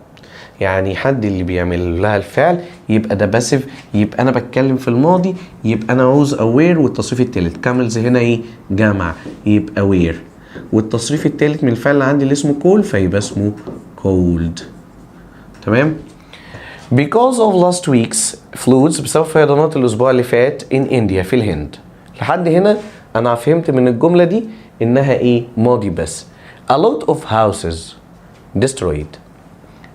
يعني حد اللي بيعمل لها الفعل يبقى ده باسيف، يبقى انا بتكلم في الماضي، يبقى انا عاوز اوير. والتصريف الثالث كاملز هنا ايه؟ جمع، يبقى وير. والتصريف الثالث من الفعل اللي عندي اللي اسمه كول فيبقى اسمه كولد. تمام؟ because of last week's floods بسبب فيضانات الاسبوع اللي فات in India في الهند. لحد هنا انا فهمت من الجمله دي انها ايه؟ ماضي بس. a lot of houses destroyed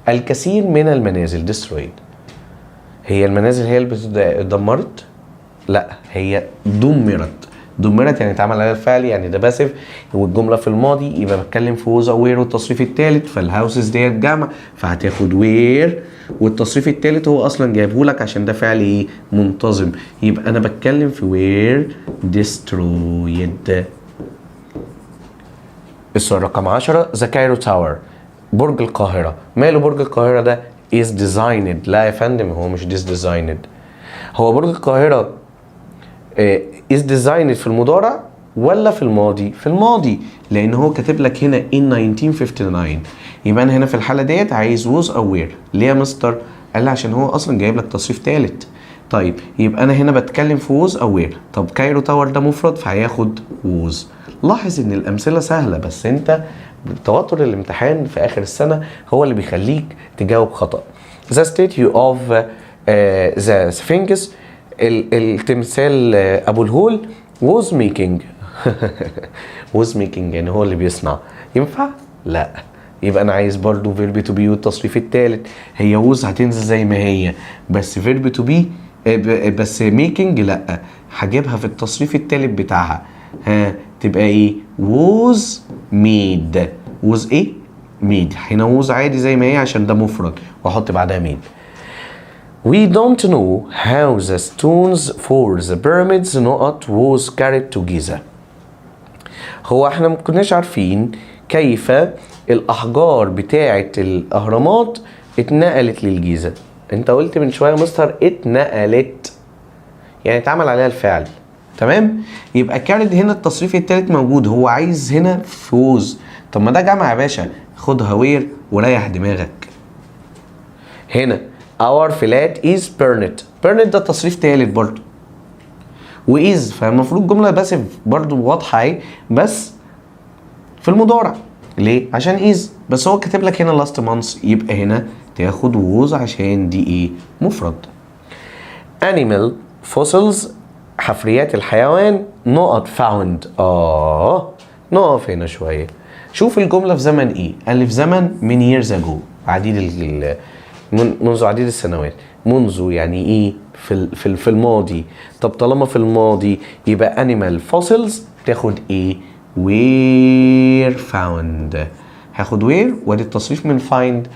الكثير من المنازل destroyed. هي المنازل هي اللي اتدمرت؟ لا، هي دمرت يعني اتعمل عليها الفعل، يعني ده باسف. والجمله في الماضي يبقى بتكلم في ووز او وير والتصريف الثالث، فالهاوسز ديت جمع فهتاخد وير. والتصريف الثالث هو اصلا جايبه لك عشان ده فعل ايه؟ منتظم. يبقى انا بتكلم في وير destroyed. السؤال رقم 10 ذا كايرو تاور برج القاهرة. ماله برج القاهرة ده؟ is designed. لا يا فندم، هو مش designed. هو برج القاهرة is designed في المضارع ولا في الماضي؟ في الماضي، لان هو كاتب لك هنا in 1959. يبقى انا هنا في الحالة ديت عايز was او were. ليه يا مستر؟ قال لي عشان هو اصلا جايب لك تصريف ثالث. طيب يبقى انا هنا بتكلم في was او were. طب كايرو تاور ده مفرد فهياخد was. لاحظ ان الامثلة سهلة، بس انت توتر الامتحان في اخر السنة هو اللي بيخليك تجاوب خطأ. The statue of the Sphinx التمثال ابو الهول was making was making يعني هو اللي بيصنع. ينفع؟ لا. يبقى انا عايز برضو verb to be والتصريف الثالث. هي was هتنزل زي ما هي، بس verb to be بس making لا، هجيبها في التصريف الثالث بتاعها. ها تبقى ايه؟ was made. was ايه؟ made. هنا was عادي زي ما هي عشان ده مفرد واحط بعدها made. We don't know how the stones for the pyramids not was carried to Giza. هو احنا ما كناش عارفين كيف الأحجار بتاعة الأهرامات اتنقلت للجيزة. انت قلت من شوية مستر اتنقلت، يعني اتعمل عليها الفعل. تمام؟ يبقى كارد هنا التصريف التالت موجود، هو عايز هنا فوز. طب ما ده جمع يا باشا، خدها وير وريح دماغك. هنا our flat is burned. burned ده تصريف تالت برضو، وإز فالمفروض جملة باسف برضو واضحة اهي، بس في المضارع. ليه؟ عشان إز، بس هو كاتب لك هنا last month، يبقى هنا تاخد ووز عشان دي ايه؟ مفرد. animal fossils حفريات الحيوان not found. نقف هنا شوية. شوف الجملة في زمن ايه؟ قال لي في زمن من years ago، عديد منذ عديد السنوات. منذ يعني ايه؟ في الماضي. طب طالما في الماضي يبقى animal fossils تاخد ايه؟ were found. هاخد were وادي التصريف من find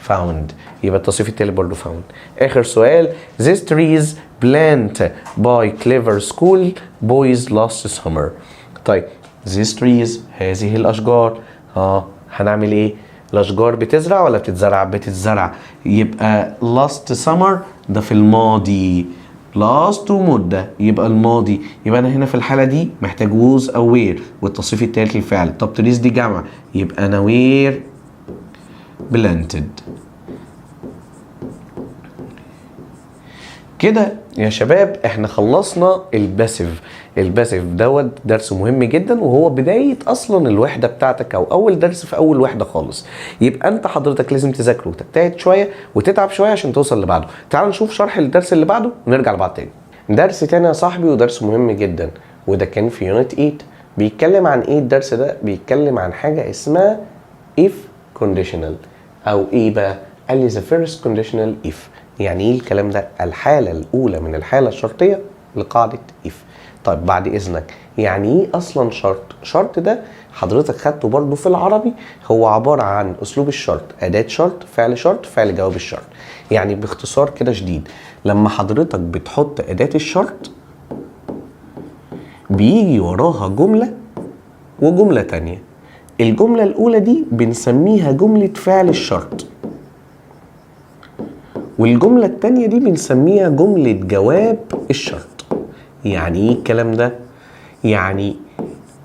found يبقى التصريف التالي برضو found. اخر سؤال these trees plant by clever school boys last summer. طيب these trees هذه الاشجار هنعمل ايه؟ الاشجار بتزرع ولا بتتزرع؟ بتتزرع. يبقى last summer ده في الماضي، last مدة يبقى الماضي. يبقى انا هنا في الحالة دي محتاج was او were والتصريف التالت للفعل. طب trees دي جمع، يبقى انا were planted. كده يا شباب احنا خلصنا الباسيف دوت درس مهم جدا، وهو بداية اصلا الوحدة بتاعتك او اول درس في اول وحدة خالص. يبقى انت حضرتك لازم تذاكره وتجتهد شوية وتتعب شوية عشان توصل اللي بعده. تعال نشوف شرح الدرس اللي بعده ونرجع لبعض تاني. درس تاني يا صاحبي ودرس مهم جدا، وده كان في يونت 8. بيتكلم عن ايه الدرس ده؟ بيتكلم عن حاجة اسمها if conditional او ايه بقى؟ قال لي the first conditional if. يعني ايه الكلام ده؟ الحالة الأولى من الحالة الشرطية لقاعدة if. طيب بعد إذنك، يعني ايه أصلا شرط؟ شرط ده حضرتك خدته برضو في العربي، هو عبارة عن أسلوب الشرط، أداة شرط، فعل جواب الشرط. يعني باختصار كده شديد، لما حضرتك بتحط أداة الشرط بيجي وراها جملة وجملة تانية. الجملة الأولى دي بنسميها جملة فعل الشرط، والجملة التانية دي بنسميها جملة جواب الشرط. يعني ايه الكلام ده؟ يعني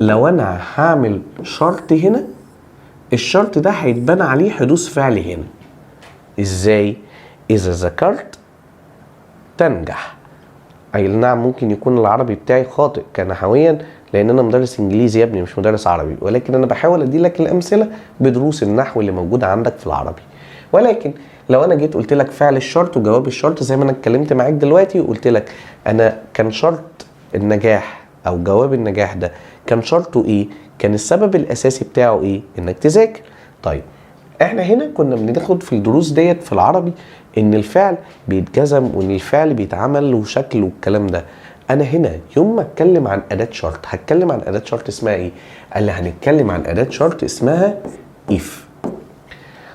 لو انا هعمل شرط هنا، الشرط ده هيتبنى عليه حدوث فعل هنا. ازاي؟ اذا ذكرت تنجح. اي نعم، ممكن يكون العربي بتاعي خاطئ كنحويا لان انا مدرس انجليزي يا ابني مش مدرس عربي، ولكن انا بحاول ادي لك الامثله بدروس النحو اللي موجوده عندك في العربي. ولكن لو انا جيت قلت لك فعل الشرط وجواب الشرط زي ما انا اتكلمت معاك دلوقتي وقلت لك انا كان شرط النجاح او جواب النجاح ده كان شرطه ايه؟ كان السبب الاساسي بتاعه ايه؟ انك تذاكر. طيب احنا هنا كنا بناخد في الدروس ديت في العربي ان الفعل بيتجزم وان الفعل بيتعمل له شكل والكلام ده. انا هنا يوم ما اتكلم عن اداة شرط هتكلم عن اداة شرط اسمها ايه؟ قال لي هنتكلم عن اداة شرط اسمها if.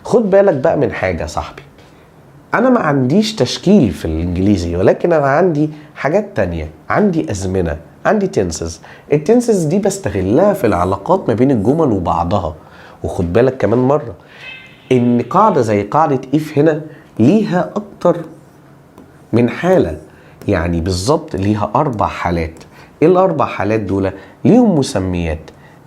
خد بالك بقى من حاجة يا صاحبي، انا ما عنديش تشكيل في الانجليزي، ولكن انا عندي حاجات تانية، عندي ازمنة، عندي تنسز. التنسز دي بستغلها في العلاقات ما بين الجمل وبعضها. وخد بالك كمان مرة ان قاعدة زي قاعدة if هنا ليها اكتر من حالة، يعني بالظبط ليها 4 حالات. ايه ال4 حالات دول؟ ليهم مسميات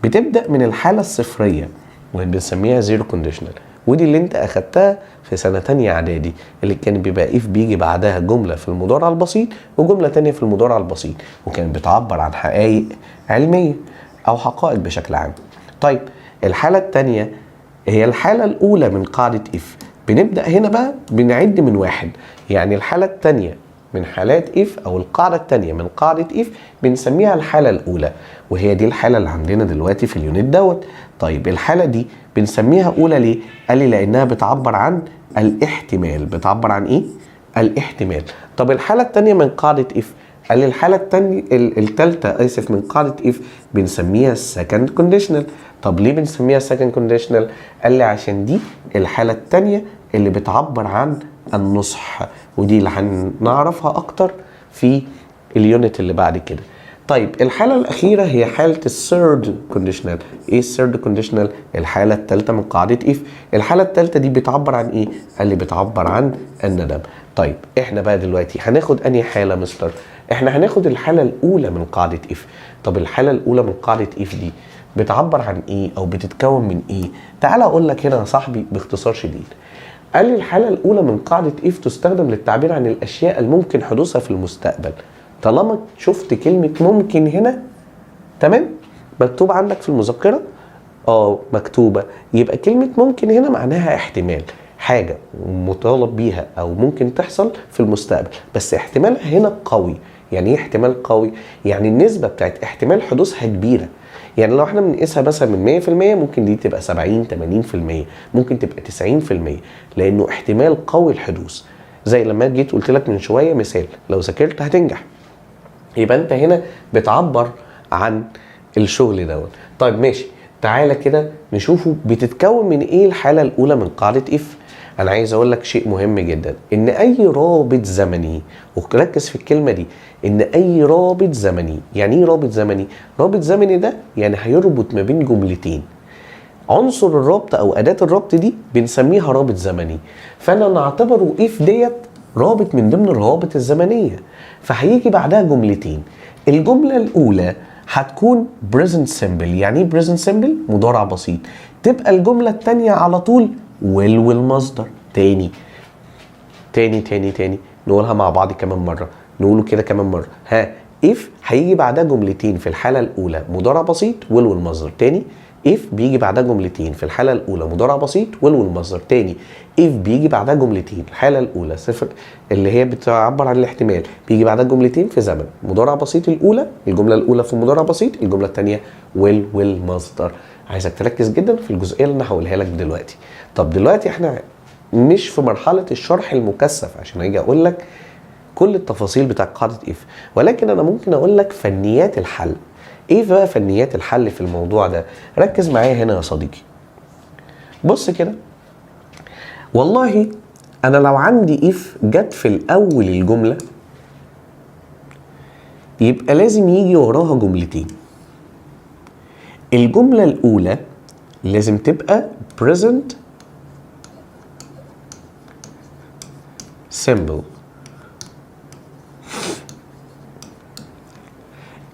بتبدأ من الحالة الصفرية واللي بنسميها زيرو كونديشنال، ودي اللي انت اخدتها في سنة تانية اعدادي، اللي كان بيبقى if بيجي بعدها جملة في المضارع البسيط وجملة تانية في المضارع البسيط، وكانت بتعبر عن حقائق علمية او حقائق بشكل عام. طيب الحالة التانية هي الحالة الأولى من قاعدة if. بنبدأ هنا بقى بنعد من 1، يعني الحالة التانية من حالات if أو القاعدة التانية من قاعدة if بنسميها الحالة الأولى، وهي دي الحالة اللي عندنا دلوقتي في اليونت دوت. طيب الحالة دي بنسميها أولى ليه؟ قال لي لأنها بتعبر عن الاحتمال. بتعبر عن إيه؟ الاحتمال. طب الحالة التانية من قاعدة if، قال لي الحالة التانية التالتة من قاعدة if بنسميها second conditional. طب ليه بنسميها second conditional؟ قال لي عشان دي الحالة التانية اللي بتعبر عن النصح، ودي اللي هنعرفها اكتر في اليونت اللي بعد كده. طيب الحالة الأخيرة هي حالة الثيرد كونديشنال. إيه الثيرد كونديشنال؟ الحالة الثالثة من قاعدة إف. الحالة الثالثة دي بتعبر عن إيه؟ قال لي بتعبر عن الندم. طيب إحنا بقى دلوقتي هناخد أنهي حالة مستر؟ إحنا هناخد الحالة الأولى من قاعدة إف. طب الحالة الأولى من قاعدة إف دي بتعبر عن إيه أو بتتكون من إيه؟ تعال أقول لك هنا يا صاحبي باختصار شديد. قال لي الحالة الأولى من قاعدة إف تستخدم للتعبير عن الأشياء الممكن حدوثها في المستقبل. طالما شفت كلمة ممكن هنا، تمام، مكتوب عندك في المذكرة مكتوبة، يبقى كلمة ممكن هنا معناها احتمال، حاجة مطالب بيها أو ممكن تحصل في المستقبل، بس احتمالها هنا قوي. يعني ايه احتمال قوي؟ يعني النسبة بتاعت احتمال حدوثها كبيرة. يعني لو احنا بنقيسها مثلا من 100% ممكن دي تبقى 70 80%، ممكن تبقى 90%، لأنه احتمال قوي الحدوث. زي لما جيت قلت لك من شوية مثال، لو ذاكرت هتنجح، يبقى انت هنا بتعبر عن الشغل دوت. طيب ماشي، تعالى كده نشوفه بتتكون من ايه الحالة الاولى من قاعدة اف. انا عايز اقول لك شيء مهم جدا، ان اي رابط زمني، وركز في الكلمة دي، ان اي رابط زمني. يعني ايه رابط زمني؟ رابط زمني ده يعني هيربط ما بين جملتين. عنصر الربط او اداة الربط دي بنسميها رابط زمني، فانا نعتبره اف ديت رابط من ضمن الروابط الزمنية، فهيجي بعدها جملتين. الجملة الأولى هتكون present simple. يعني ايه present simple؟ مضارع بسيط. تبقى الجملة التانية على طول will والمصدر. تاني نقولها مع بعض كمان مرة، نقوله كده كمان مرة. if هيجي بعدها جملتين في الحالة الأولى مضارع بسيط will والمصدر. تاني if بيجي بعدها جملتين في الحالة الأولى مضارع بسيط will والمصدر. تاني if بيجي بعدها جملتين الحالة الأولى صفر اللي هي بتعبر عن الاحتمال، بيجي بعدها جملتين في زمن مضارع بسيط الأولى، الجملة الأولى في مضارع بسيط، الجملة الثانية will والمصدر. عايزك تركز جدا في الجزئية اللي أنا هقولها لك دلوقتي. طب دلوقتي احنا مش في مرحلة الشرح المكثف عشان اجي اقول لك كل التفاصيل بتاع قاعدة اف، ولكن انا ممكن اقول لك فنيات الحل. ايه بقى فنيات الحل في الموضوع ده؟ ركز معايا هنا يا صديقي. بص كده، والله انا لو عندي اف جت في الاول الجملة يبقى لازم يجي وراها جملتين. الجملة الاولى لازم تبقى present simple.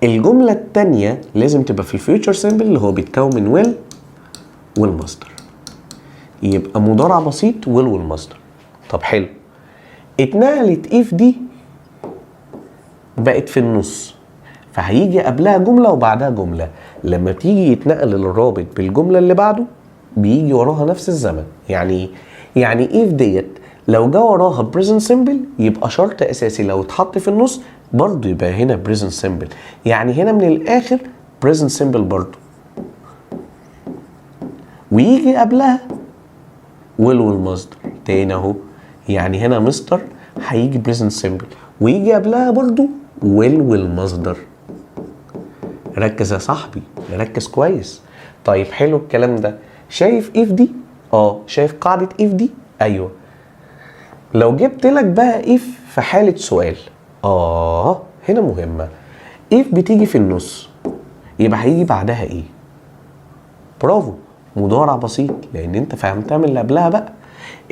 الجملة التانية لازم تبقى في الفيوتشر سيمبل اللي هو بيتكون من will والمصدر. يبقى مضارع بسيط will والمصدر. طب حلو. اتنقلت if دي بقت في النص، فهيجي قبلها جملة وبعدها جملة. لما تيجي يتنقل الرابط بالجملة اللي بعده بيجي وراها نفس الزمن. يعني if ديت لو جا وراها present simple يبقى شرط اساسي لو اتحط في النص برضو يبقى هنا present simple. يعني هنا من الاخر present simple برضو، ويجي قبلها will والمصدر تاني اهو. يعني هنا مستر هيجي present simple ويجي قبلها برضو will والمصدر. ركز يا صاحبي، ركز كويس. طيب حلو الكلام ده. شايف if دي؟ شايف قاعدة if دي؟ ايوه. لو جبت لك بقى if في حالة سؤال، هنا مهمة. if بتيجي في النص يبقى هيجي بعدها ايه؟ برافو، مضارع بسيط، لان انت فهمتها من اللي قبلها بقى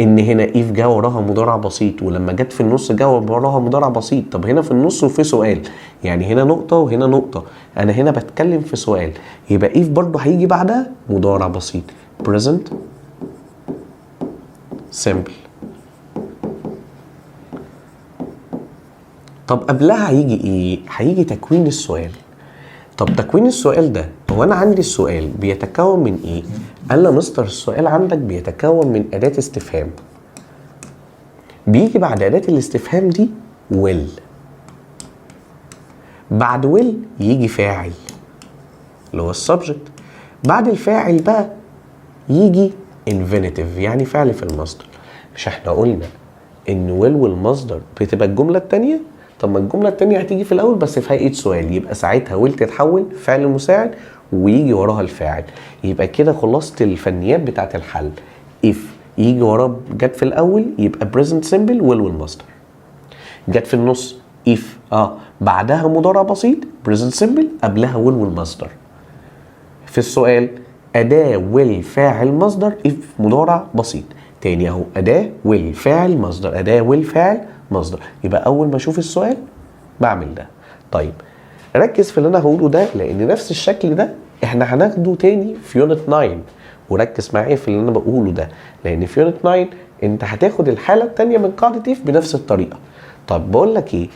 ان هنا if جا وراها مضارع بسيط، ولما جت في النص جا وراها مضارع بسيط. طب هنا في النص وفي سؤال، يعني هنا نقطة وهنا نقطة، انا هنا بتكلم في سؤال، يبقى if برضو هيجي بعدها مضارع بسيط present simple. طب قبلها هيجي ايه؟ هيجي تكوين السؤال. طب تكوين السؤال ده، هو انا عندي السؤال بيتكون من ايه؟ قال لي مستر السؤال عندك بيتكون من أداة استفهام. بيجي بعد أداة الاستفهام دي will. بعد will يجي فاعل اللي هو السبجكت. بعد الفاعل بقى يجي infinitive يعني فعل في المصدر. مش احنا قلنا ان will والمصدر بتبقى الجملة التانية؟ طب ما الجملة التانية هتيجي في الأول بس في هيئة سؤال، يبقى ساعتها will تتحول فعل مساعد ويجي وراها الفاعل. يبقى كده خلصت الفنيات بتاعت الحل. if يجي وراه جت في الأول يبقى present simple will والمصدر. جت في النص if بعدها مضارع بسيط present simple قبلها will والمصدر. في السؤال أداة will فاعل مصدر if مضارع بسيط. تاني اهو أداة will فاعل مصدر، أداة will فاعل مصدر. يبقى أول ما أشوف السؤال بعمل ده. طيب ركز في اللي أنا هقوله ده لأن نفس الشكل ده إحنا هناخده تاني في يونت 9. وركز معايا في اللي أنا بقوله ده لأن في يونت 9 أنت هتاخد الحالة التانية من قاعدة if بنفس الطريقة. طب بقول لك إيه؟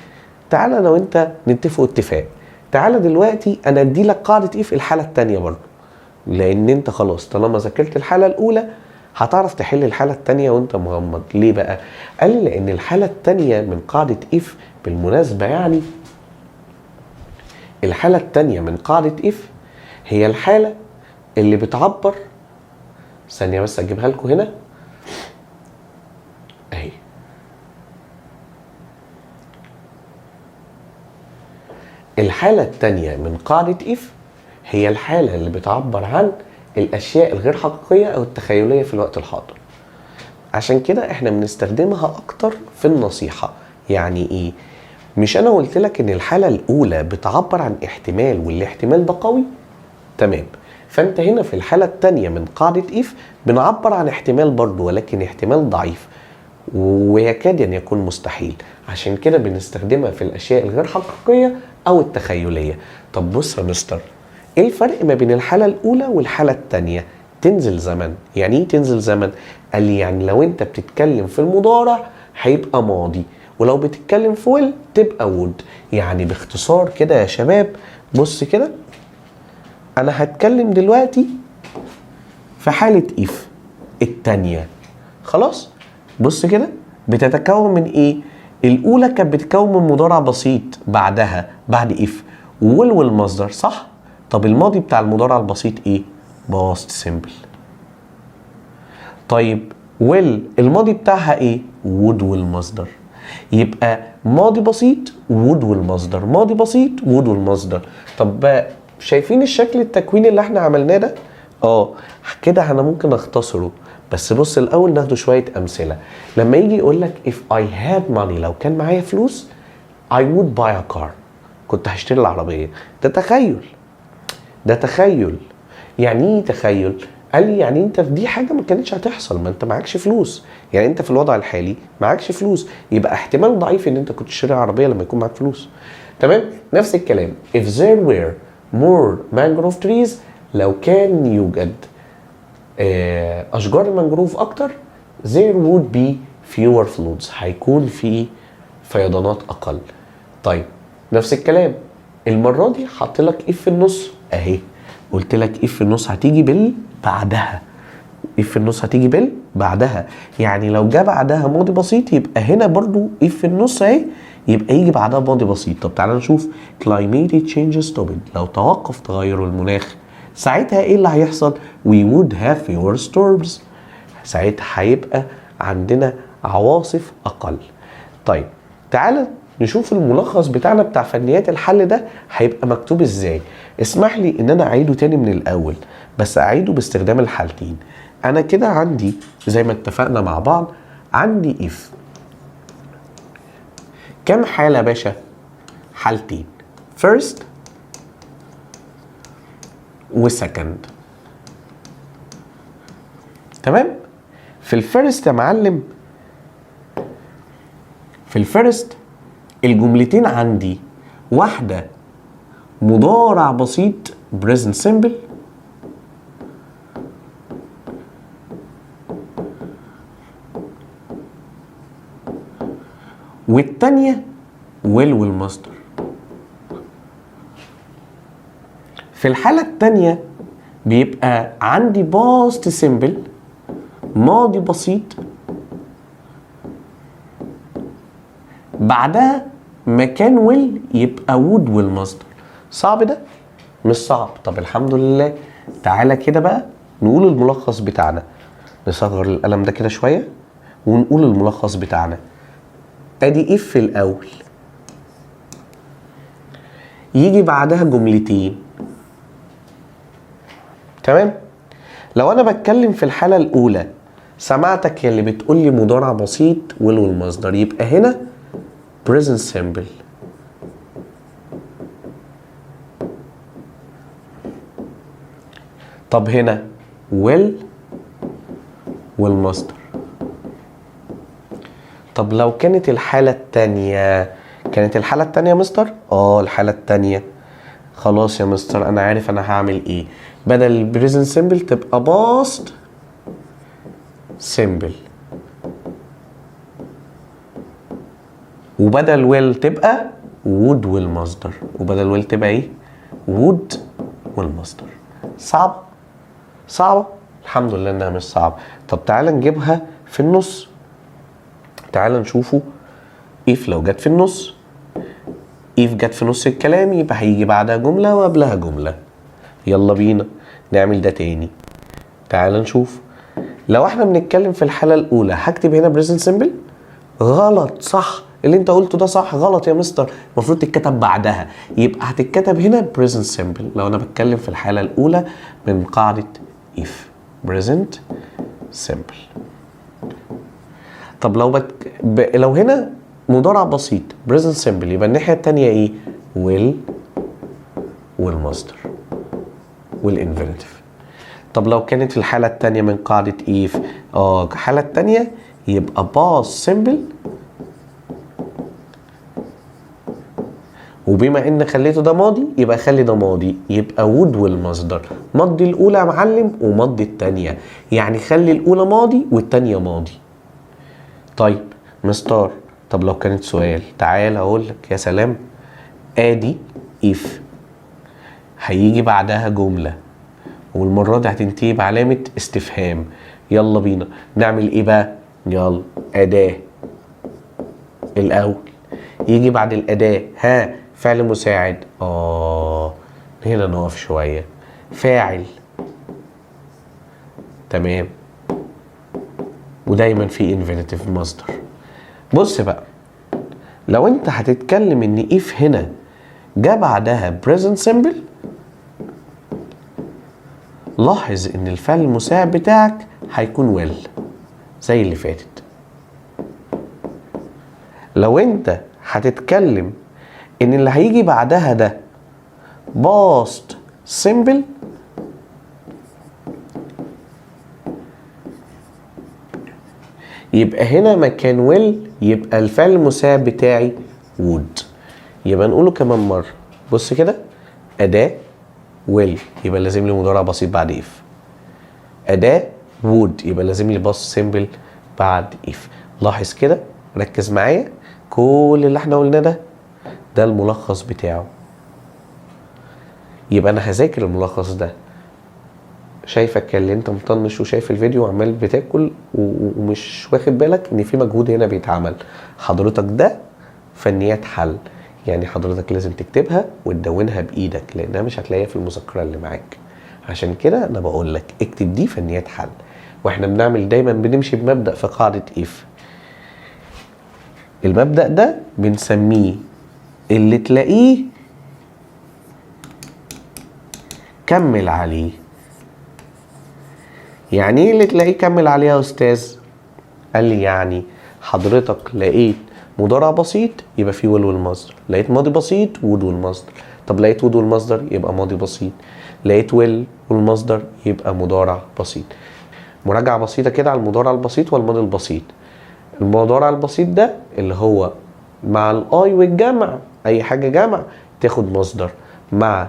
تعالى أنا وأنت نتفق اتفاق. تعالى دلوقتي أنا أدي لك قاعدة if الحالة التانية برضه، لأن أنت خلاص طالما ذاكرت الحالة الأولى هتعرف تحل الحالة التانية وانت مغمض. ليه بقى؟ قال لي لأن الحالة التانية من قاعدة if بالمناسبة يعني الحالة التانية من قاعدة if هي الحالة اللي بتعبر، ثانية بس أجيبها لكم هنا أهي. الحالة التانية من قاعدة if هي الحالة اللي بتعبر عن الاشياء الغير حقيقيه او التخيليه في الوقت الحاضر. عشان كده احنا بنستخدمها اكتر في النصيحه. يعني ايه؟ مش انا قلت لك ان الحاله الاولى بتعبر عن احتمال والاحتمال ده قوي؟ تمام. فانت هنا في الحاله الثانيه من قاعده if بنعبر عن احتمال برضه ولكن احتمال ضعيف ويكاد ان يكون مستحيل. عشان كده بنستخدمها في الاشياء الغير حقيقيه او التخيليه. طب بص يا مستر، ايه الفرق ما بين الحالة الأولى والحالة التانية؟ تنزل زمن. يعني ايه تنزل زمن؟ قال لي يعني لو انت بتتكلم في المضارع هيبقى ماضي، ولو بتتكلم في will تبقى would. يعني باختصار كده يا شباب بص كده، انا هتكلم دلوقتي في حالة if التانية. خلاص بص كده بتتكون من ايه؟ الأولى كانت بتتكون من مضارع بسيط بعدها بعد if will والمصدر صح؟ طب الماضي بتاع المضارع البسيط ايه؟ past simple. طيب will الماضي بتاعها ايه؟ would والمصدر. يبقى ماضي بسيط would والمصدر، ماضي بسيط would والمصدر. طب شايفين الشكل التكويني اللي احنا عملناه ده؟ كده انا ممكن اختصره، بس بص الاول ناخده شويه امثله. لما يجي يقول لك if I had money لو كان معايا فلوس I would buy a car كنت هشتري العربيه. ده تخيل. يعني ايه تخيل؟ قال لي يعني انت في دي حاجه ما كانتش هتحصل، ما انت معكش فلوس، يعني انت في الوضع الحالي معكش فلوس، يبقى احتمال ضعيف ان انت كنت تشتري عربيه لما يكون معاك فلوس. تمام. نفس الكلام if there were more mangrove trees، لو كان يوجد اشجار المانجروف اكتر there would be fewer floods، هيكون في فيضانات اقل. طيب نفس الكلام المره دي حط لك اف في النص اهي، قلت لك اف في النص هتيجي بعدها، اف في النص هتيجي بعدها، يعني لو جه بعدها ماضي بسيط يبقى هنا برضو اف في النص اهي يبقى يجي بعدها ماضي بسيط. طب تعالى نشوف climate change stopped، لو توقف تغير المناخ ساعتها ايه اللي هيحصل؟ we would have fewer storms، ساعتها هيبقى عندنا عواصف اقل. طيب تعالى نشوف الملخص بتاعنا بتاع فنيات الحل ده هيبقى مكتوب ازاي. اسمح لي ان انا اعيده تاني من الاول، بس اعيده باستخدام الحالتين. انا كده عندي زي ما اتفقنا مع بعض عندي if كم حالة يا باشا؟ حالتين، first و second. تمام. في الفيرست يا معلم، في الفيرست الجملتين عندي واحدة مضارع بسيط present simple، والتانية will والمصدر. في الحالة التانية بيبقى عندي past simple ماضي بسيط بعدها مكان will يبقى would والمصدر. صعب ده؟ مش صعب. طب الحمد لله. تعالى كده بقى نقول الملخص بتاعنا، نصغر القلم ده كده شوية ونقول الملخص بتاعنا. ادي if في الاول يجي بعدها جملتين. تمام. لو انا بتكلم في الحالة الاولى سمعتك يلي بتقول لي مضارع بسيط will والمصدر، يبقى هنا present simple. طب هنا will والمصدر. طب لو كانت الحالة التانية، كانت الحالة التانية مستر؟ الحالة التانية خلاص يا مستر انا عارف انا هعمل ايه. بدل البريزنت سيمبل تبقى باست سيمبل، وبدل ويل تبقى وود والمصدر، وبدل ويل تبقى ايه؟ وود والمصدر. صعبة؟ صعبة؟ الحمد لله انها مش صعبة. طب تعالى نجيبها في النص. تعالى نشوفه if لو جت في النص. if جت في نص الكلام يبقى هيجي بعدها جملة وقبلها جملة. يلا بينا نعمل ده تاني. تعالى نشوف. لو احنا بنتكلم في الحالة الأولى هكتب هنا present simple؟ غلط. صح، اللي انت قلته ده صح. غلط يا مستر، المفروض تتكتب بعدها، يبقى هتتكتب هنا present simple لو انا بتكلم في الحالة الأولى من قاعدة if present simple. طب لو هنا مضارع بسيط present simple يبقى الناحية التانية ايه؟ will والمصدر والinfinitive. طب لو كانت الحالة التانية من قاعدة if الحالة التانية يبقى past simple، وبما ان خليته ده ماضي يبقى خلي ده ماضي، يبقى would والمصدر. مضي الاولى يا معلم ومضي التانية، يعني خلي الاولى ماضي والتانية ماضي. طيب مستر، طب لو كانت سؤال، تعال اقول لك. يا سلام. ادي if هيجي بعدها جملة والمرة دي هتنتهي بعلامة استفهام. يلا بينا نعمل ايه بقى؟ يلا أداة الأول، يجي بعد الأداة فعل مساعد. هنا نقف شوية. فاعل. تمام. ودايما في infinitive مصدر. بص بقى، لو انت هتتكلم ان if هنا جا بعدها present simple، لاحظ ان الفعل المساعد بتاعك هيكون will زي اللي فاتت. لو انت هتتكلم ان اللي هيجي بعدها ده past simple، يبقى هنا مكان will يبقى الفعل المساعد بتاعي would. يبقى نقوله كمان مرة. بص كده، أداة will يبقى لازم لي مضارع بسيط بعد if. أداة would يبقى لازم لي past simple بعد if. لاحظ كده، ركز معايا، كل اللي احنا قلناه ده الملخص بتاعه. يبقى انا هذاكر الملخص ده. شايفك اللي انت مطنش وشايف الفيديو وعمال بتاكل ومش واخد بالك ان في مجهود هنا بيتعمل. حضرتك ده فنيات حل، يعني حضرتك لازم تكتبها وتدونها بايدك لانها مش هتلاقيها في المذكره اللي معاك. عشان كده انا بقول لك اكتب دي فنيات حل. واحنا بنعمل دايما بنمشي بمبدأ في قاعدة اف. المبدأ ده بنسميه اللي تلاقيه كمل عليه. يعني ايه اللي تلاقيه كمل عليه يا استاذ؟ قال لي يعني حضرتك لقيت مضارع بسيط يبقى فيه will والمصدر، لقيت ماضي بسيط would والمصدر. طب لقيت would والمصدر يبقى ماضي بسيط، لقيت will والمصدر يبقى مضارع بسيط. مراجعة بسيطة كده على المضارع البسيط والماضي البسيط. المضارع البسيط ده اللي هو مع الاي والجمع، اي حاجة جمع تاخد مصدر، مع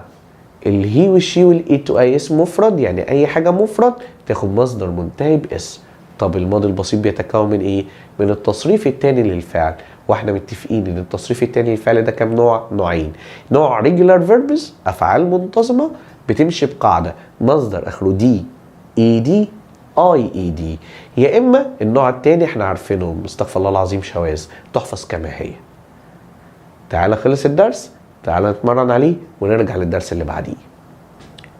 الهي والشي والاي تو اي اسم مفرد يعني اي حاجة مفرد تاخد مصدر منتهي باس. طب الماضي البسيط بيتكون من ايه؟ من التصريف الثاني للفعل، واحنا متفقين ان التصريف الثاني للفعل ده كام نوع؟ نوعين. نوع regular verbs افعال منتظمة بتمشي بقاعدة مصدر اخره دي اي دي اي اي دي، يا اما النوع الثاني احنا عارفينه استغفر الله العظيم شواذ تحفظ كما هي. تعالى خلص الدرس، تعالى نتمرن عليه ونرجع للدرس اللي بعديه.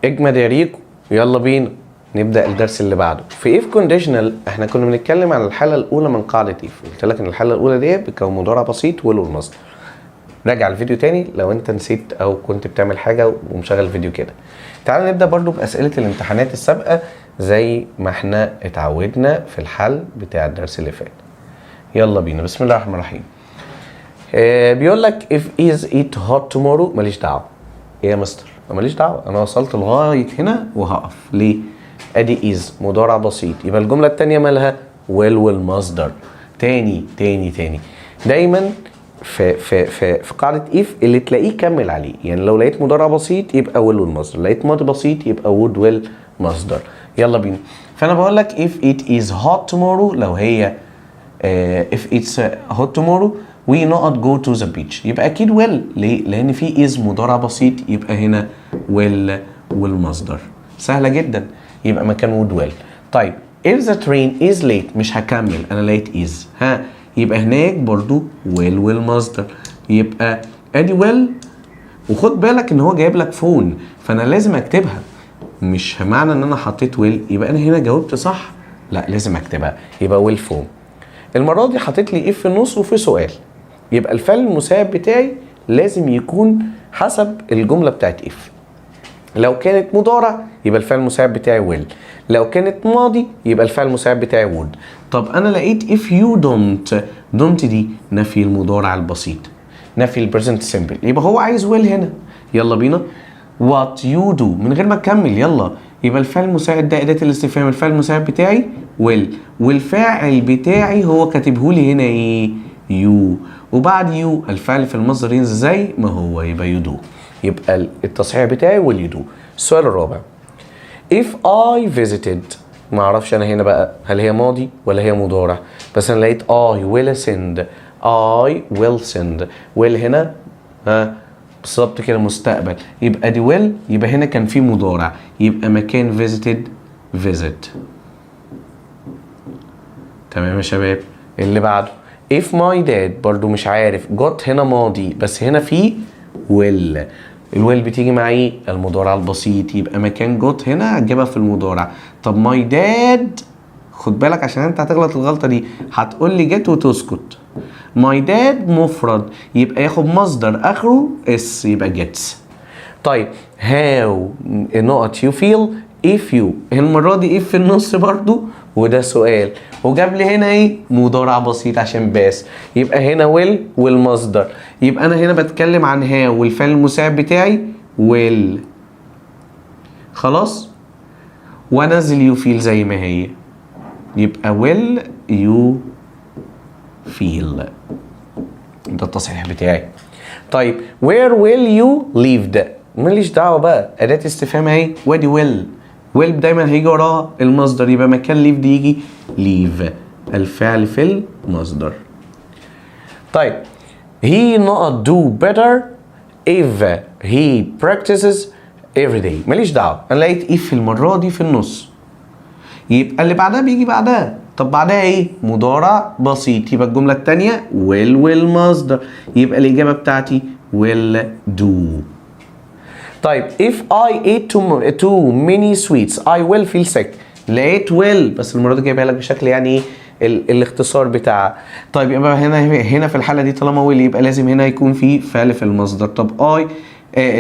اجمد يا ريكو، يلا بينا نبدا الدرس اللي بعده. في if conditional احنا كنا بنتكلم عن الحاله الاولى من قاعده if. قلت لك ان الحاله الاولى دي بتكون مضارع بسيط will والمصدر. راجع الفيديو تاني لو انت نسيت او كنت بتعمل حاجه ومشغل الفيديو كده. تعالى نبدا برضو باسئله الامتحانات السابقه زي ما احنا اتعودنا في الحل بتاع الدرس اللي فات. يلا بينا، بسم الله الرحمن الرحيم. بيقول لك if is it hot tomorrow. ماليش دعوه. ايه يا مستر؟ ماليش دعوه، انا وصلت لغايه هنا وهقف. ليه؟ ادي is مضارع بسيط، يبقى الجمله الثانيه مالها will والمصدر. تاني دايما في قاعده if اللي تلاقيه كمل عليه. يعني لو لقيت مضارع بسيط يبقى will والمصدر، لقيت ماضي بسيط يبقى would والمصدر. يلا بينا. فانا بقول لك if it is hot tomorrow، لو هي if it's hot tomorrow we not go to the beach، يبقى اكيد will. ليه؟ لان في is مضارع بسيط يبقى هنا will والمصدر. سهله جدا، يبقى مكان would will. طيب if the train is late، مش هكمل، انا لقيت is يبقى هناك برضو will والمصدر، يبقى ادي will. وخد بالك ان هو جايب لك فون فانا لازم اكتبها، مش معنى ان انا حطيت will يبقى انا هنا جاوبت صح، لا لازم اكتبها. يبقى will فون. المره دي حطيت لي if في النص وفي سؤال، يبقى الفعل المساعد بتاعي لازم يكون حسب الجمله بتاعت if. لو كانت مضارع يبقى الفعل المساعد بتاعي will، لو كانت ماضي يبقى الفعل المساعد بتاعي would. طب انا لقيت if you don't دي نفي المضارع البسيط، نفي البريزنت سيمبل، يبقى هو عايز will هنا. يلا بينا. what you do من غير ما اكمل، يلا. يبقى الفعل المساعد ده اداه الاستفهام، الفعل المساعد بتاعي will، والفاعل بتاعي هو كاتبهولي هنا ايه؟ you، وبعد you الفعل في المصدر ينزل زي ما هو يبقى you do. يبقى التصحيح بتاعي will you do. السؤال الرابع if I visited، ما اعرفش انا هنا بقى هل هي ماضي ولا هي مضارع، بس انا لقيت I will send، I will send، will هنا بالظبط كده مستقبل، يبقى دي will، يبقى هنا كان في مضارع، يبقى مكان visited visit. تمام يا شباب. اللي بعده if my dad، برضو مش عارف، got هنا ماضي بس هنا في will، الويل بتيجي مع ايه؟ المضارع البسيط، يبقى مكان جوت هنا هتجيبها في المضارع. طب ماي داد، خد بالك عشان انت هتغلط الغلطه دي، هتقول لي جيت وتسكت. ماي داد مفرد يبقى ياخد مصدر اخره اس يبقى جيتس. طيب هاو نقط يو فيل if you، المره دي if في النص برضو وده سؤال، وجاب لي هنا ايه؟ مضارع بسيط عشان باس، يبقى هنا will والمصدر، يبقى انا هنا بتكلم عن هاو والفعل المساعد بتاعي will. خلاص، وانزل يو فيل زي ما هي، يبقى will you feel. ده التصحيح بتاعي. طيب where will you leave ده ماليش دعوه بقى، اداه استفهام اهي وادي will دايما هيجي وراها المصدر، يبقى مكان leave دي يجي leave الفعل في المصدر. طيب he not do better if he practices every day. ماليش دعوه، انا لقيت if المره دي في النص، يبقى اللي بعدها بيجي بعدها. طب بعدها ايه؟ مضارع بسيط، يبقى الجمله الثانيه will مصدر، يبقى الاجابه بتاعتي will do. طيب if I ate too many sweets I will feel sick. لقيت will بس المره دي جايبها لك بشكل يعني ايه الاختصار بتاعها. طيب يبقى هنا في الحاله دي طالما will يبقى لازم هنا يكون في فعل في المصدر. طب I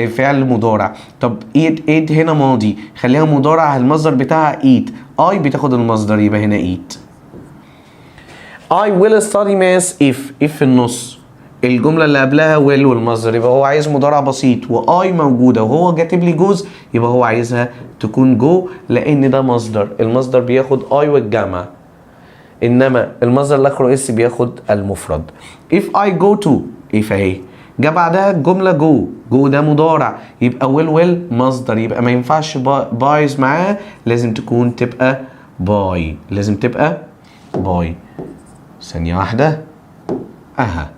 فعل مضارع. طب eat هنا ماضي، خليها مضارع المصدر بتاعها eat. I بتاخد المصدر يبقى هنا eat. I will study math if في النص، الجملة اللي قبلها will والمصدر، يبقى هو عايز مضارع بسيط وآي موجودة وهو كاتب لي جوز، يبقى هو عايزها تكون جو لأن ده مصدر، المصدر بياخد آي والجمع، إنما المصدر اللي آخره اس بياخد المفرد. if I go to if اهي جه بعدها الجملة جو ده مضارع، يبقى will مصدر، يبقى ما ينفعش بايز معاه، لازم تبقى باي، لازم تبقى باي. ثانية واحدة اها.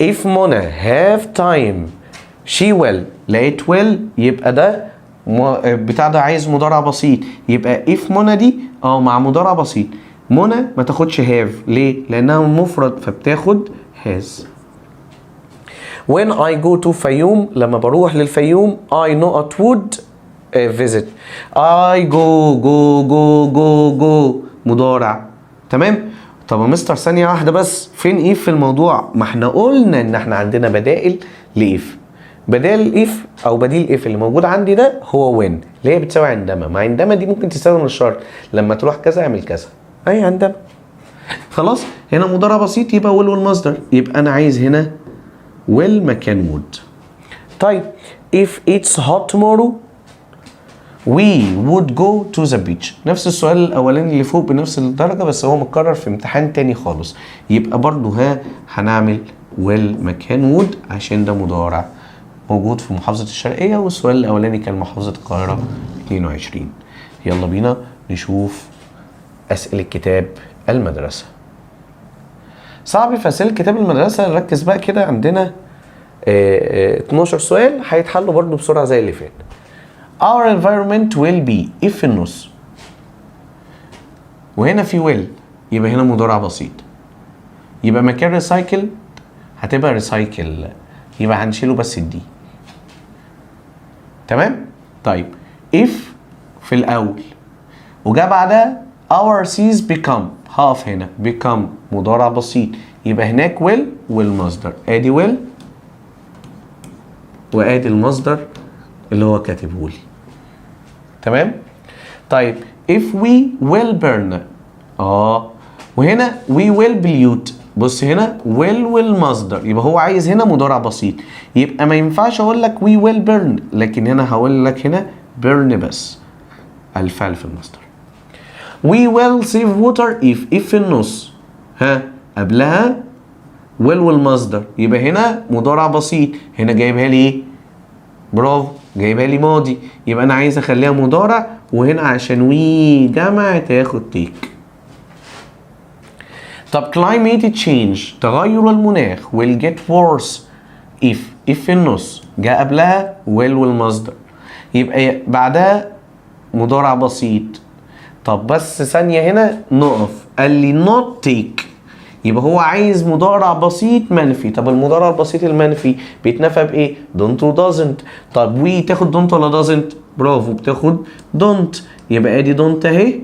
if Mona have time she will، لقيت will يبقى ده بتاع ده عايز مضارع بسيط، يبقى if Mona دي مع مضارع بسيط. منى ما تاخدش have ليه؟ لأنها مفرد فبتاخد has. when I go to فيوم لما بروح للفيوم I not would visit. I go مضارع تمام. طب يا مستر ثانية واحدة بس، فين if في الموضوع؟ ما احنا قلنا ان احنا عندنا بدائل لإف، بدال if او بديل if اللي موجود عندي ده هو when اللي هي بتساوي عندما. مع عندما دي ممكن تستخدم الشرط لما تروح كذا اعمل كذا، اي عندما. خلاص هنا مضارع بسيط يبقى will والمصدر، يبقى انا عايز هنا will مكان would. طيب if it's hot tomorrow we would go to the beach. نفس السؤال الاولاني اللي فوق بنفس الدرجه بس هو متكرر في امتحان تاني خالص، يبقى برضو هنعمل will مكان would عشان ده مضارع موجود في محافظه الشرقيه، والسؤال الاولاني كان محافظه القاهره 22. يلا بينا نشوف اسئله كتاب المدرسه. صعب في اسئله كتاب المدرسه، نركز بقى كده، عندنا 12 سؤال هيتحلوا برضو بسرعه زي اللي فات. Our environment will be if في النص وهنا في will يبقى هنا مضارع بسيط، يبقى مكان recycle هتبقى recycle، يبقى هنشيله بس الدي. تمام. طيب if في الاول وجا بعدها our seas become، هقف هنا become مضارع بسيط، يبقى هناك will والمصدر، ادي will وادي المصدر اللي هو كاتبه لي. تمام. طيب if we will burn وهنا we will pollute، بص هنا will والمصدر، يبقى هو عايز هنا مضارع بسيط، يبقى ما ينفعش اقول لك we will burn، لكن هنا هقول لك هنا burn بس الفعل في المصدر. we will save water if في النص قبلها will والمصدر، يبقى هنا مضارع بسيط، هنا جايبها لي ايه؟ برافو جايبها لي ماضي، يبقى انا عايز اخليها مضارع، وهنا عشان وي جمع تاخد تيك. طب climate change تغير المناخ will get worse if في النص جاء قبلها will والمصدر، يبقى بعدها مضارع بسيط. طب بس ثانية هنا نقف، قال لي not take، يبقى هو عايز مضارع بسيط منفي. طب المضارع البسيط المنفي بيتنفى بايه؟ don't و doesn't. طب وي تاخد don't ولا doesn't؟ برافو بتاخد don't، يبقى ادي don't اهي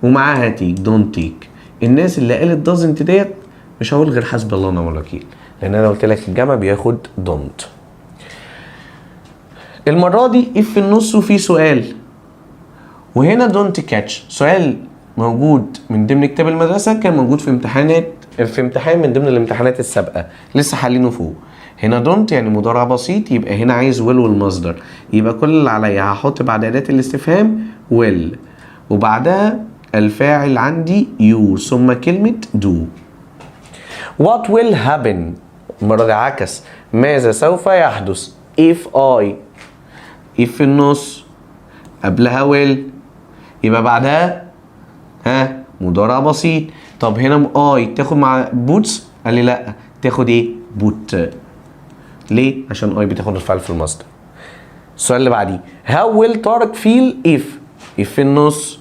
ومعاها تيك don't take. الناس اللي قالت doesn't ديت مش هقول غير حسب الله ونعم الوكيل، لان انا قلت لك الجمع بياخد don't. المرة دي if في النص وفي سؤال، وهنا don't catch سؤال موجود من ضمن كتاب المدرسة، كان موجود في امتحان من ضمن الامتحانات السابقة لسه حالينه فوق. هنا don't يعني مضارع بسيط، يبقى هنا عايز will والمصدر، يبقى كل اللي عليا هحط بعد أداة الاستفهام will وبعدها الفاعل عندي you ثم كلمة do. What will happen؟ المرة دي عكس. ماذا سوف يحدث؟ if في النص قبلها will يبقى بعدها مضارع بسيط. طب هنا تاخد مع boots؟ قال لي لا، تاخد ايه؟ boot. ليه؟ عشان بتاخد الفعل في المصدر. السؤال اللي بعديه how will طارق feel if في النص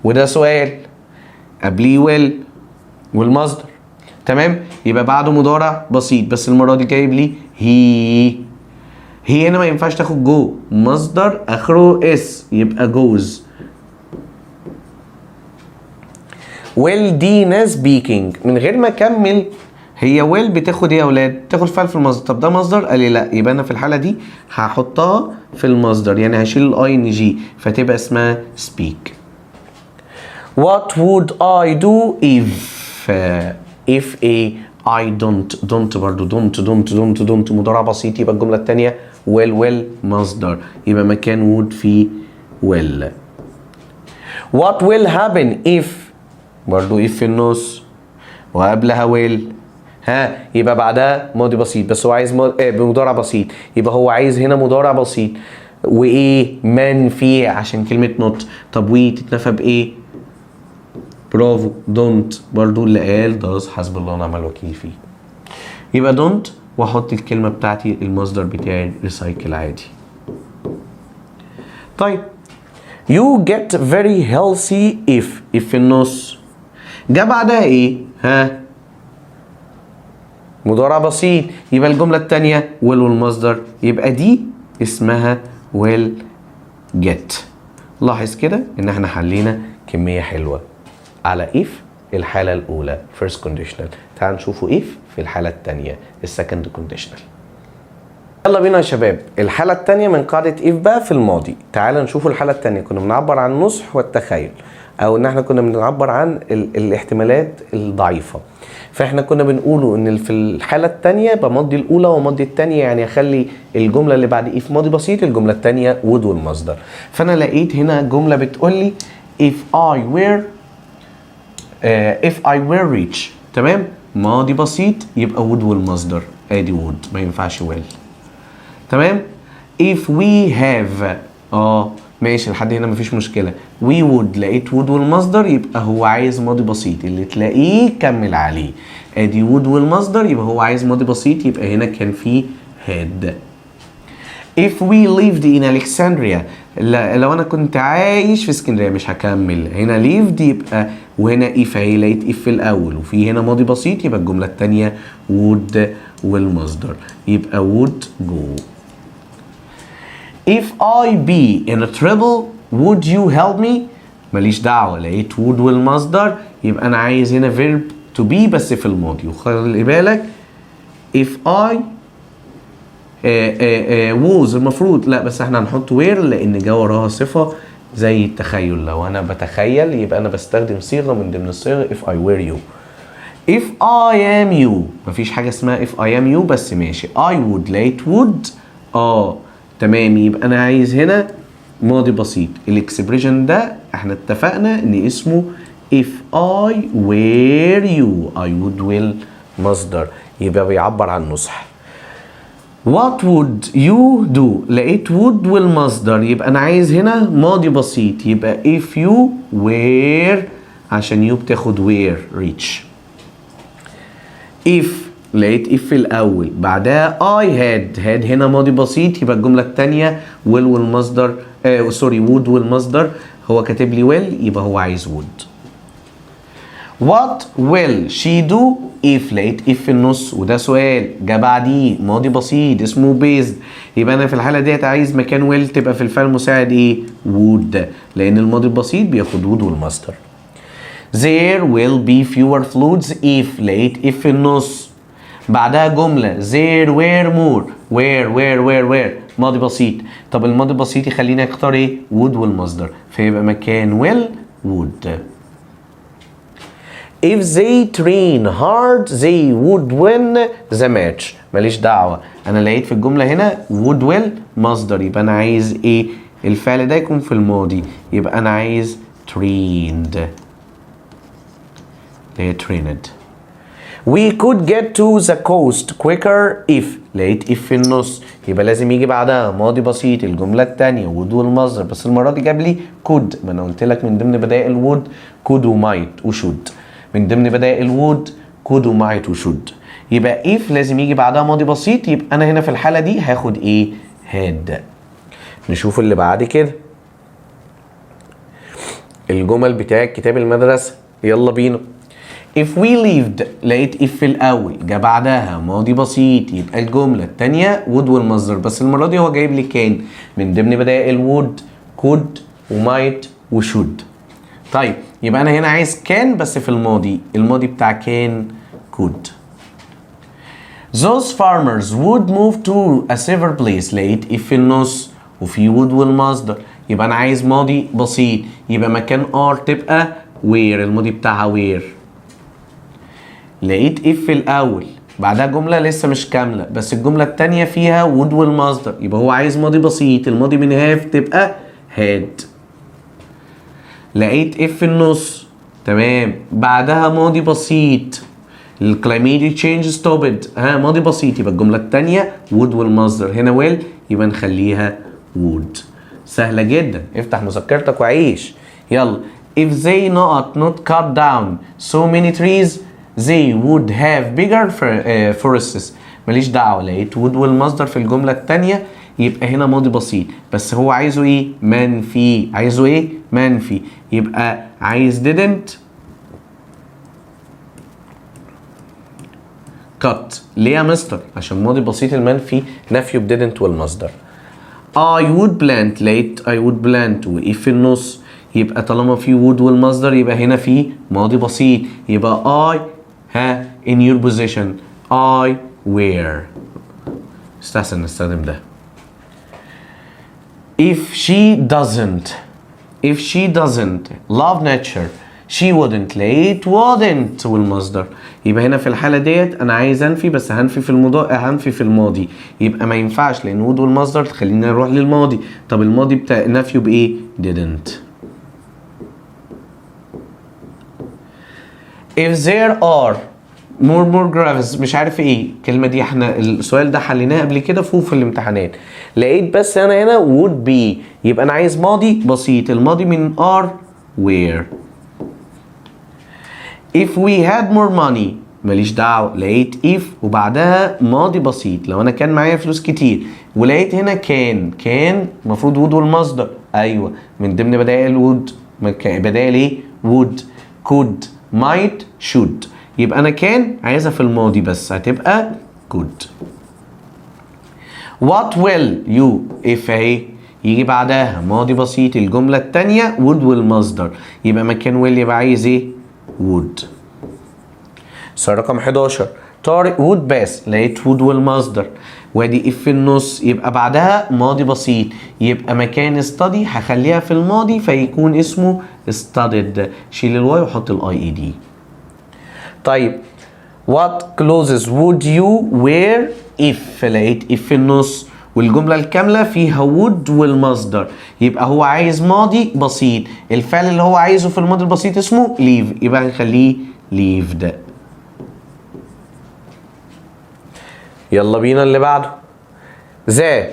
وده سؤال قبليه will والمصدر. تمام؟ يبقى بعده مضارع بسيط بس المرة دي جايب لي هي هنا ما ينفعش تاخد جو، مصدر اخره اس يبقى goes. will دي speaking من غير ما اكمل. هي will بتاخد ايه يا اولاد؟ تاخد فعل في المصدر. طب ده مصدر؟ قال لي لا، يبقى انا في الحاله دي هحطها في المصدر، يعني هشيل الاي ان جي فتبقى اسمها speak. What would I do if I don't برضو don't مضارع بسيط يبقى الجمله الثانيه will مصدر يبقى مكان would في will. What will happen if برضو if في النص وقبلها will يبقى بعدها ماضي بسيط بس هو عايز بمضارع بسيط، يبقى هو عايز هنا مضارع بسيط منفي عشان كلمة not. طب تتنفى بايه؟ برافو don't برضو اللي قال does حسب الله ونعم الوكيل فيه. يبقى don't واحط الكلمة بتاعتي المصدر بتاعي recycle عادي. طيب you get very healthy if في النص جا بعدها ايه؟ مضارع بسيط يبقى الجملة التانية will والمصدر يبقى دي اسمها will get. لاحظ كده ان احنا حلينا كمية حلوة على if الحالة الأولى first conditional. تعال نشوفوا if في الحالة التانية second conditional. يلا بينا يا شباب الحالة التانية من قاعدة if بقى في الماضي. تعال نشوفوا الحالة التانية. كنا بنعبر عن النصح والتخيل او ان احنا كنا بنعبر عن الاحتمالات الضعيفة. فاحنا كنا بنقوله ان في الحالة التانية بمضي الاولى ومضي التانية، يعني اخلي الجملة اللي بعد if ماضي بسيط الجملة التانية would والمصدر. فانا لقيت هنا جملة بتقول لي if I were rich. تمام؟ ماضي بسيط يبقى would والمصدر ادي would ما ينفعش will. تمام؟ if we have ماشي لحد هنا مفيش مشكلة. we would لقيت would والمصدر يبقى هو عايز ماضي بسيط، اللي تلاقيه كمل عليه. ادي would والمصدر يبقى هو عايز ماضي بسيط يبقى هنا كان في had. if we lived in Alexandria لو انا كنت عايش في اسكندرية مش هكمل. هنا lived يبقى وهنا if اهي لقيت if في الاول وفي هنا ماضي بسيط يبقى الجملة التانية would والمصدر يبقى would go. if I be in trouble would you help me؟ ماليش دعوة لقيت would والمصدر يبقى أنا عايز هنا verb to be بس في الماضي. وخلي بالك if I was المفروض لا بس احنا هنحط where لأن جا وراها صفة زي التخيل. لو أنا بتخيل يبقى أنا بستخدم صيغة من ضمن الصيغ if I were you. if I am you مفيش حاجة اسمها if I am you بس ماشي. I would لقيت would تمام يبقى انا عايز هنا ماضي بسيط. الاكسبريشن ده احنا اتفقنا ان اسمه if I were you I would will مصدر يبقى بيعبر عن نصح. what would you do لقيت would والمصدر يبقى انا عايز هنا ماضي بسيط يبقى if you were عشان you بتاخد were reach. if لقيت if في الأول بعدها I had هنا ماضي بسيط يبقى الجملة التانية will والمصدر would والمصدر هو كاتب لي will يبقى هو عايز would. what will she do if لقيت if في النص وده سؤال جا بعديه ماضي بسيط اسمه based يبقى أنا في الحالة ديت عايز مكان will تبقى في الفعل المساعد ايه؟ would لأن الماضي البسيط بياخد would والمصدر. there will be fewer floods if لقيت if في النص بعدها جملة there were more where ماضي بسيط. طب الماضي البسيط يخليني اختار ايه؟ would والمصدر فيبقى مكان will would. if they train hard they would win the match ماليش دعوة. انا لقيت في الجملة هنا would will مصدر يبقى انا عايز ايه؟ الفعل ده يكون في الماضي يبقى انا عايز trained اللي هي trained. We could get to the coast quicker if لقيت if في النص يبقى لازم يجي بعدها ماضي بسيط الجملة التانية would والمصدر بس المرة دي جاب لي could ما انا قلت لك من ضمن بدائل would could و might و should من ضمن بدائل would could و might و should يبقى if لازم يجي بعدها ماضي بسيط يبقى انا هنا في الحالة دي هاخد ايه had. نشوف اللي بعد كده الجمل بتاع كتاب المدرسة يلا بينا. If we lived لقيت if في الأول جا بعدها ماضي بسيط يبقى الجملة التانية would والمصدر بس المرة دي هو جايب لي كان من ضمن بدائل would could و might و should. طيب يبقى أنا هنا عايز كان بس في الماضي بتاع كان could. Those farmers would move to a safer place لقيت if في النص وفي would والمصدر يبقى أنا عايز ماضي بسيط يبقى مكان are تبقى where الماضي بتاعها where. لقيت if في الأول بعدها جملة لسه مش كاملة بس الجملة التانية فيها would والمصدر يبقى هو عايز ماضي بسيط الماضي من have تبقى had. لقيت if في النص تمام بعدها ماضي بسيط الكلايميتي تشينج ستوبد ماضي بسيط يبقى الجملة التانية would والمصدر هنا will يبقى نخليها would. سهلة جدا افتح مذكرتك وعيش يلا. If they not cut down so many trees they would have bigger forests. ماليش دعوة لقيت would والمصدر في الجملة التانية يبقى هنا ماضي بسيط بس هو عايزه ايه منفي عايزه ايه منفي يبقى عايز didn't cut. ليه يا مستر عشان ماضي بسيط المنفي نفيه ب didn't والمصدر. I would plant لقيت I would plant و if في النص يبقى طالما في would والمصدر يبقى هنا في ماضي بسيط يبقى I in your position I were. استحسن نستخدم ده. If she doesn't love nature she wouldn't لقيت wouldn't والمصدر يبقى هنا في الحالة ديت أنا عايز أنفي بس هنفي في الماضي يبقى ما ينفعش لأن would والمصدر تخلينا نروح للماضي. طب الماضي بتاع نفيه بإيه؟ didn't. If there are more graves مش عارف ايه الكلمة دي احنا السؤال ده حليناه قبل كده فوق في الامتحانات لقيت بس انا هنا would be يبقى انا عايز ماضي بسيط الماضي من are where. If we had more money ماليش دعوة لقيت if وبعدها ماضي بسيط لو انا كان معايا فلوس كتير ولقيت هنا كان المفروض would والمصدر ايوه من ضمن بدائل would بدائل ايه would could might should يبقى انا كان عايزها في الماضي بس هتبقى could. What will you if اهي يجي بعدها ماضي بسيط الجملة التانية would والمصدر يبقى مكان will يبقى عايز ايه would. سؤال رقم 11 طارق would pass لقيت would والمصدر وادي if في النص يبقى بعدها ماضي بسيط يبقى مكان study هخليها في الماضي فيكون اسمه studied شيل الواي وحط الاي دي. طيب what clothes would you wear if لقيت if في النص والجملة الكاملة فيها would والمصدر يبقى هو عايز ماضي بسيط الفعل اللي هو عايزه في الماضي البسيط اسمه leave يبقى هنخليه leaved. يلا بينا اللي بعده. the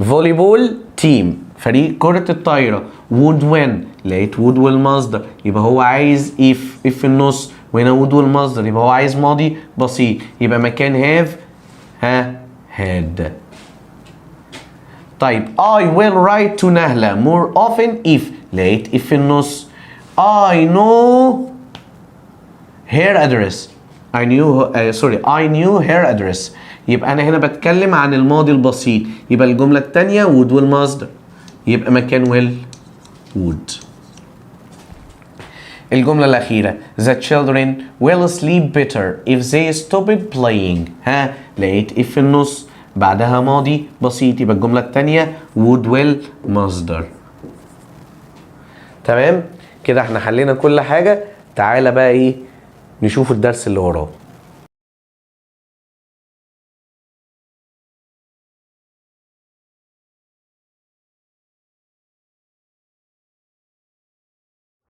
volleyball team فريق كرة الطايرة would win لقيت would والمصدر يبقى هو عايز if في النص وهنا would والمصدر يبقى هو عايز ماضي بسيط يبقى مكان have had. طيب I will write to نهلة more often if لقيت if في النص I know her address I knew her address يبقى أنا هنا بتكلم عن الماضي البسيط يبقى الجملة التانية would والمصدر يبقى مكان would. الجملة الأخيرة the children will sleep better if they stopped playing لقيت if في النص بعدها ماضي بسيط يبقى الجملة التانية would will مصدر. تمام كده احنا حلينا كل حاجة. تعالى بقى ايه نشوف الدرس اللي وراه.